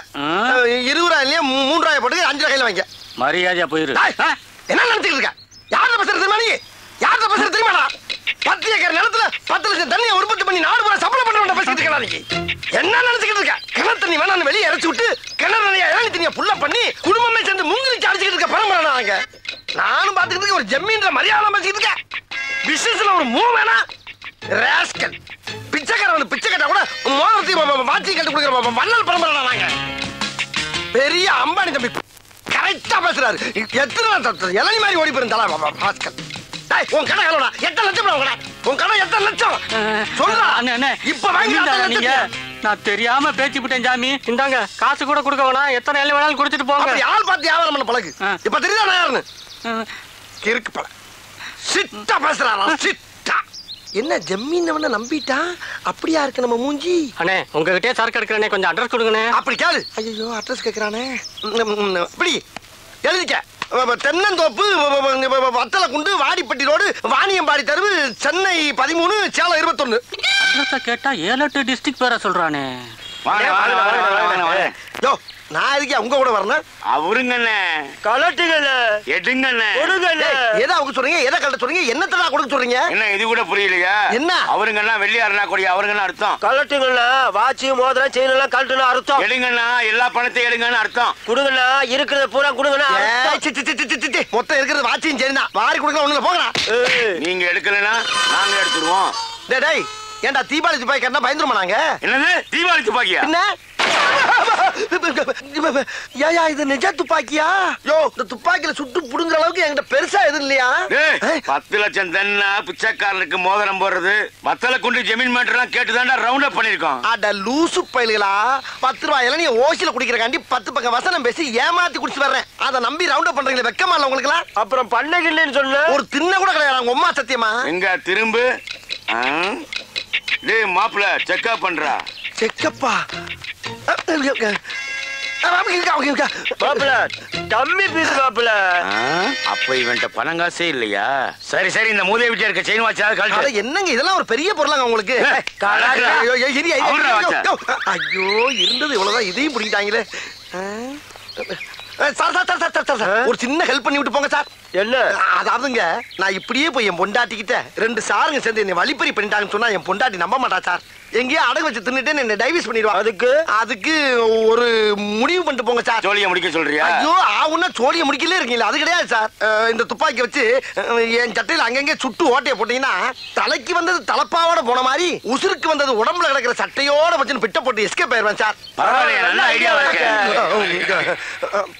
20 ரூபாய் இல்லையா 3 ரூபாயா போட்டுக்க. 5 ரூபாயில வாங்கிக்க. மரியாதையா போயிரு. என்ன நினைச்சுட்டு இருக்க? யார்கிட்ட பேசுற தெரியுமா நீ? யார்கிட்ட பேசுற தெரியுமாடா? 10 ஏக்கர் நிலத்துல 10 லட்சம் தண்ணியை உற்பத்தி பண்ணி 4 ரூபாய் சப்ளை பண்ண பேசிட்டு இருக்கா நீ? என்ன நினைச்சுக்கிட்டு இருக்க? கிணறு தண்ணி வேணான்னு வெளியே இறச்சி விட்டு கிணறு நிறைய இளநீ தண்ணியை புள்ள பண்ணி குடும்பமே சேர்ந்து முங்கிலிச்சு அடிச்சுக்கிட்டு இருக்க பரம்பரை நாங்க. நானும் பாத்துக்கிட்டு இருக்க. ஒரு ஜம்மீன்ற மரியாதை பேசிக்கிட்டு இருக்க. பிசினஸ்ல ஒரு மூவ் வேணா ராஸ்கல். பிச்சைக்காரன் பிச்சை கட்டா கூட மோதிரத்தையும் வாட்சி கட்டு கொடுக்குற வள்ளல் பரம்பரை நாங்க. பெரிய அம்பானி தம்பி கரெக்டா பேசுறாரு. எத்தனை இளநீ மாதிரி ஓடி போயிருந்தா பாஸ்கல். உன் கடை எவ்வளோடா? 8 லட்சம். உன் கடை 8 லட்சம் சொல்றா. இப்ப வாங்கி நான் தெரியாம பேச்சு விட்டேன் சாமி. இந்தாங்க காசு கூட கொடுக்க வேணாம். எத்தனை எல்லாம் வேணாலும் குடிச்சிட்டு போங்க. யார் பார்த்து வியாபாரம் பண்ண பழகு. இப்ப தெரியுதா நான் யாருன்னு? கிறுக்கு பழ சிட்டா பேசுறாரா சிட்டா. என்ன ஜம்மீன் நம்பிட்டா? அப்படியா இருக்கு நம்ம மூஞ்சி? அண்ணே உங்ககிட்டே சரக்கு எடுக்கிறேனே, கொஞ்சம் அட்ரஸ் கொடுங்கண்ணே. அப்படி கேளு. ஐயோ அட்ரஸ் கேட்கறானே. இப்படி எழுதிக்க. தென்னந்தோப்பு, வத்தலை குண்டு, வாடிப்பட்டி ரோடு, வாணியம்பாடி தெருவு, சென்னை 13, சேலம் 21. அட்ரஸ கேட்டா 7-8 டிஸ்ட்ரிக்ட் பேரை சொல்றானே. யோ நான் எதுக்கே உங்க கூட வரணும்? அவருங்கண்ணே கலட்டுங்கண்ணே எடுங்கண்ணே கொடுங்கண்ணே. எதை அவங்க சொல்றீங்க? எதை கலட்ட சொல்றீங்க? என்னத்தடா கொடுக்க சொல்றீங்க? என்ன இது கூட புரியலையா? என்ன அவருங்கண்ணா வெள்ளியாருனா கொடி அவருங்கண்ணா அர்த்தம். கலட்டுங்கண்ணா வாட்சி மோதிரம் செயின் எல்லாம் கலட்டுனா அர்த்தம். எடுங்கண்ணா எல்லா பணத்தையும் எடுங்கன்னு அர்த்தம். கொடுங்கண்ணா இருக்கிறத பூரா கொடுங்கண்ணா. மொத்தம் இருக்கிறது வாட்சியும் செயின் தான். வாரி கொடுக்கலாம் ஒண்ணுல போங்கண்ணா. நீங்க எடுக்கலன்னா நாங்க எடுத்துருவோம். டேய் ஏன்டா தீபாவளி துப்பாக்கி கட்டினா பயந்துருமா நாங்க? என்னது தீபாவளி துப்பாக்கியா? என்ன ஏயா இது நிஜ துப்பாக்கியா? யோ இந்த துப்பாக்கில சுட்டு புடுங்குற அளவுக்கு என்கிட்ட பெருசா எதுவும் இல்லையா? 10 லட்சம் தன்னா பிச்சைக்காரனுக்கு மோதிரம் போடுறது வத்தலை கொண்டு ஜமீன் மேட்டர்லாம் கேட்டுதான்டா ரவுண்ட் அப் பண்ணிருக்கோம். அட லூசு பயல்களா. 10 ரூபாய் இளநீ ஓசில குடிக்கிறக்காண்டி 10 பக்கம் வசனம் பேசி ஏமாத்தி குடிச்சு வர்றேன். அதை நம்பி ரவுண்ட் அப் பண்றீங்களே வெக்கமா இல்ல உங்களுக்கு எல்லாம்? அப்புறம் பண்ணகில்லைன்னு சொன்ன ஒரு தின்ன கூட கிடையாது உங்க அம்மா சத்தியமா. எங்க திரும்ப டேய் மாப்ள செக்அப் பண்றா. செக்கப்பா டம்மி பீஸ் மாப்ள. அப்ப இவன்ட்ட பணம் காசே இல்லையா? சரி சரி இந்த மூதேவி வீட்டுல இருக்க செயின் வாட்ச் கழட்டு. என்னங்க இதெல்லாம் ஒரு பெரிய பொருளாங்க உங்களுக்கு? ஐயோ இருந்தது இவ்வளவுதான். இதையும் பிடிக்கிட்டாங்களே. ஒரு சின்ன ஹெல்ப் பண்ணி விட்டு போங்க சார். என்ன? அதாவதுங்க நான் இப்படியே போய் என் பொண்டாட்டிக்கிட்ட 2 சாருங்க சேர்ந்து என்னை வழிப்பறி பண்ணிட்டாங்கன்னு சொன்னா என் பொண்டாட்டி நம்ப மாட்டா சார். எங்கேயோ அடகு வச்சு தின்னுட்டு என்ன டைவர்ஸ் பண்ணிடுவா. அதுக்கு ஒரு முடிவு பண்ணிட்டு போங்க சார். சோழிய முடிக்க சொல்றியா? ஐயோ ஆவுன்னா சோழிய முடிக்கலே இருக்கீங்களா? அது கிடையாது சார். இந்த துப்பாக்கி வச்சு என் சட்டையில அங்கங்கே சுட்டு ஓட்டைய போட்டீங்கன்னா தலைக்கு வந்தது தலப்பாவோட போன மாதிரி உசுருக்கு வந்தது உடம்புல கிடக்கிற சட்டையோட வச்சு பிட்ட போட்டு எஸ்கேப் ஆயிடுவேன் சார். நல்ல ஐடியா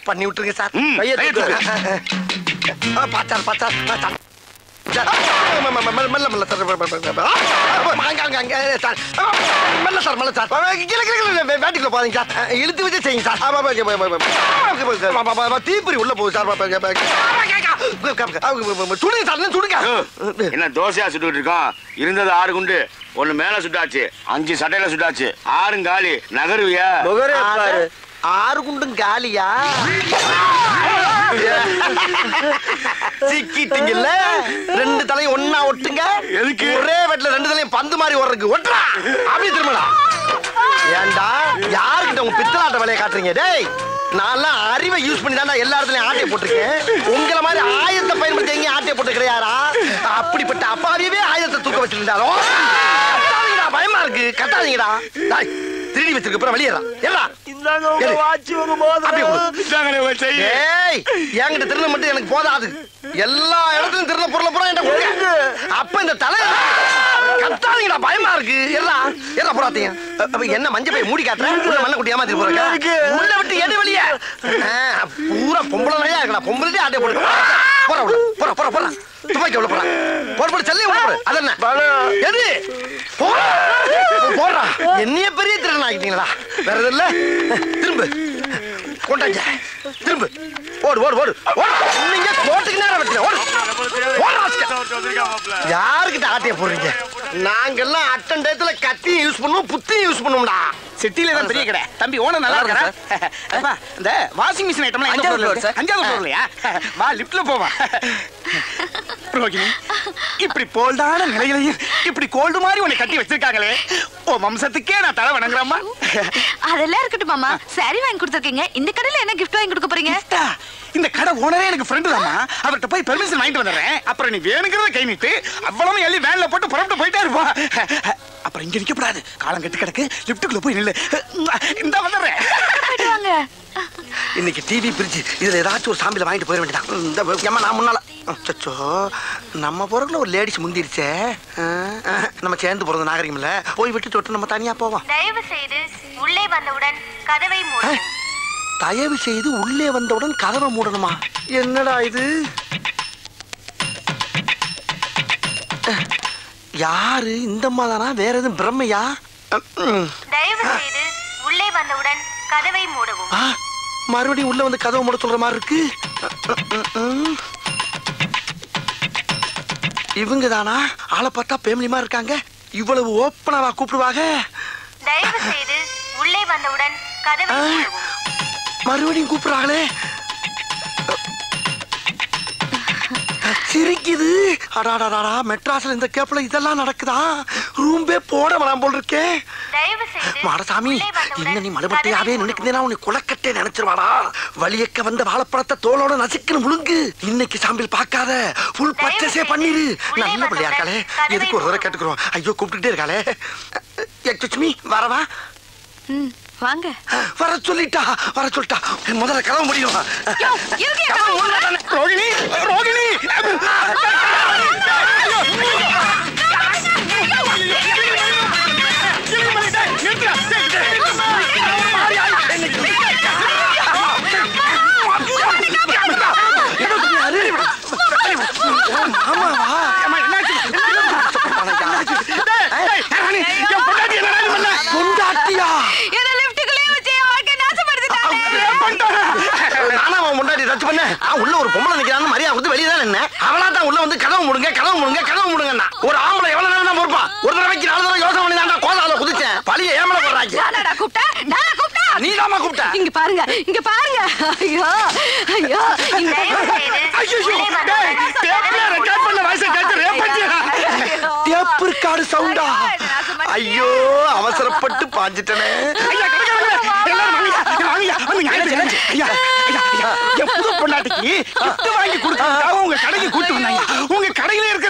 பண்ணி விட்டுருங்க சார். பாச்சார் பாச்சார் மெல்ல மெல்ல சார். மெல்ல சார் மெல்ல சார். வேட்டிக்குள்ள போறீங்க சார். இழுத்து வச்சு செய்யுங்க சார். தீப்பொறி உள்ள போகுது சார். சுடுங்க சார் சுடுங்க. என்ன தோசையா சுட்டு இருக்கோம்? இருந்தது 6 குண்டு. 1 மேல சுட்டாச்சு, 5 சட்டையில சுட்டாச்சு. 6 காலி. நகருவியா? 6 குண்டும் காலியா? சிக்கிட்டீங்கல்ல. 2 தலையும் ஒன்னா ஒட்டுங்க. எதுக்கு? ஒரே வெட்ல 2 தலையும் பந்து மாதிரி ஓடுறதுக்கு. ஒட்டுறா அப்படியே திரும்படா. ஏண்டா யாருக்கிட்ட உங்க பித்தலாட்ட வேலையை காட்டுறீங்க? டேய் நான்லாம் அறிவை யூஸ் பண்ணி தான் எல்லா இடத்துலயும் ஆட்டையை போட்டிருக்கேன். உங்களை மாதிரி ஆயுதத்தை பயன்படுத்தி எங்கேயும் ஆட்டையை போட்டு கிடையாரா? அப்படிப்பட்ட அப்பாவியவே ஆயுதத்தை தூக்க வச்சிருந்தாலும் பயமா இருக்கு. கட்டாதீங்கடா. திருடி வச்சிருக்க அப்புறம் வெளியேறா. ஏறா என்கிட்ட திருட மட்டும் எனக்கு போதாது. எல்லா இடத்துலயும் திருட பொருளை பூரா என்கிட்ட கொடுங்க. அப்ப இந்த தலை கத்தாதீங்கடா. பயமா இருக்கு. ஏறா ஏறா போறாதீங்க. என்ன மஞ்சள் போய் மூடி காட்டுறேன். மண்ணை குட்டி ஏமாத்தி போறேன். உள்ள விட்டு எடு வெளியே. பூரா பொம்பளை நிறையா இருக்கா. பொம்பளை ஆட்டை போட்டு போற போற போற போற துப்பாக்கி எவ்வளவு போற போற சொன்ன எது போடுறா என்னைய பெரிய திருடன் ஆகிட்டீங்களா வேற எதுவும் இல்ல திரும்ப கொண்டாங்க திரும்ப ஓடு ஓடு ஓடு நீங்க கோட்டுக்கு நேரம் வெட்டுங்க ஓடு யாருக்கிட்ட ஆட்டைய போடுறீங்க நாங்கெல்லாம் அட்டன் டயத்துல கத்தியும் யூஸ் பண்ணுவோம் புத்தியும் யூஸ் பண்ணுவோம்டா சிட்டில தான் பெரிய கடை தம்பி ஓனர் நல்லா இருக்கா இந்த வாஷிங் மிஷின் ஐட்டம்லாம் எங்க ஃப்ளோர்ல இருக்கு அஞ்சாவது ஃப்ளோர்லயா வா லிஃப்ட்ல போவா ரோகிணி இப்படி போல்டான நிலையிலேயே இப்படி கோல்டு மாதிரி உன்னை கட்டி வச்சிருக்காங்களே ஓ வம்சத்துக்கே நான் தலை வணங்குறேம்மா அதெல்லாம் இருக்கட்டும் மாமா சாரி வாங்கி கொடுத்துருக்கீங்க இந்த கடையில என்ன கிஃப்ட் வாங்கி கொடுக்க போறீங்க இந்த கடை ஓனரே எனக்கு ஃப்ரெண்டு தாம்மா அவர்கிட்ட போய் பெர்மிஷன் வாங்கிட்டு வந்துடுறேன் அப்புறம் நீ வேணுங்கிறத கை நீட்டு அவ்வளவு எள்ளி வேன்ல போட்டு புறப்பட்டு போயிட்டே இருப்பா அப்புறம் இங்க நிக்கப்படாது காலம் கட்டு கிடக்கு லிஃப்ட்டுக்குள்ள போய் நில்லு இந்த வந்துடுறேன் இன்னைக்கு டிவி பிரிட்ஜ் இதுல ஏதாச்சும் ஒரு சாம்பில வாங்கிட்டு போயிட வேண்டியதான் இந்த ஏமா நான் முன்னால சச்சோ நம்ம போறதுல ஒரு லேடிஸ் முந்திருச்சே நம்ம சேர்ந்து போறது நாகரிகம் இல்ல போய் விட்டு தொட்டு நம்ம தனியா போவோம் தயவு செய்து உள்ளே வந்தவுடன் கதவை மூடவும் தயவு செய்து உள்ளே வந்தவுடன் கதவை மூடணுமா என்னடா இது யாரு இந்த மாதானா வேற எதுவும் பிரம்மையா தயவு செய்து உள்ளே வந்தவுடன் கதவை மூடவும் மறுபடியும் உள்ள வந்து கதவை மூட சொல்ற மாதிரி இருக்கு இவங்க தானா ஆளை பார்த்தா பேமிலிமா இருக்காங்க இவ்வளவு ஓப்பனாவா கூப்பிடுவாங்க தயவு செய்து உள்ளே வந்தவுடன் கதவை மூடவும் மறுபடியும் கூப்பிடுறாங்களே சிரிக்குது அடாடாடா மெட்ராஸ்ல இந்த கேப்ல இதெல்லாம் நடக்குதா ரூம்பே போட வேணாம் போல் இருக்கே மாடசாமி இன்னும் நீ மறுபடியாவே நினைக்கிறேன்னா உன்னை குளக்கட்டே நினைச்சிருவாடா வலியக்க வந்த வாழைப்பழத்தை தோலோட நசுக்குன்னு முழுங்கு இன்னைக்கு சாம்பிள் பார்க்காத ஃபுல் பர்ச்சேஸே பண்ணிரு நல்ல பிள்ளையா இருக்காளே எதுக்கு ஒரு தடவை கேட்டுக்கிறோம் ஐயோ கூப்பிட்டுட்டே இருக்காளே லட்சுமி வரவா வாங்க வர சொல்லிட்டா முதல்ல கதவு முடியும் ரோகிணி ரோகிணி உள்ள ஒரு பொம்பளை நிக்கிறான்னு மரியாதை கொடுத்து வெளியே தான் நின்ன அவளா தான் உள்ள வந்து கதவு முடுங்க ஒரு ஆம்பளை எவ்வளவு நேரம் தான் பொறுப்பா ஒரு தடவைக்கு 4 தடவை யோசனை பண்ணி தான் கோதால குதிச்சேன் பழிய ஏமல போடுறாங்க நீ தாமா கூப்பிட்ட இங்க பாருங்க ஐயோ ஐயோ ரெக்கார்ட் பண்ண வாய்ஸ் கேட்டு டேப் ரெக்கார்ட் சவுண்டா ஐயோ அவசரப்பட்டு பாஞ்சிட்டனே புது பொண்டாட்டிக்கு கிஃப்ட் வாங்கி கொடுத்தா உங்க கடைக்கு கூட்டு வந்தாங்க உங்க கடையில இருக்கிற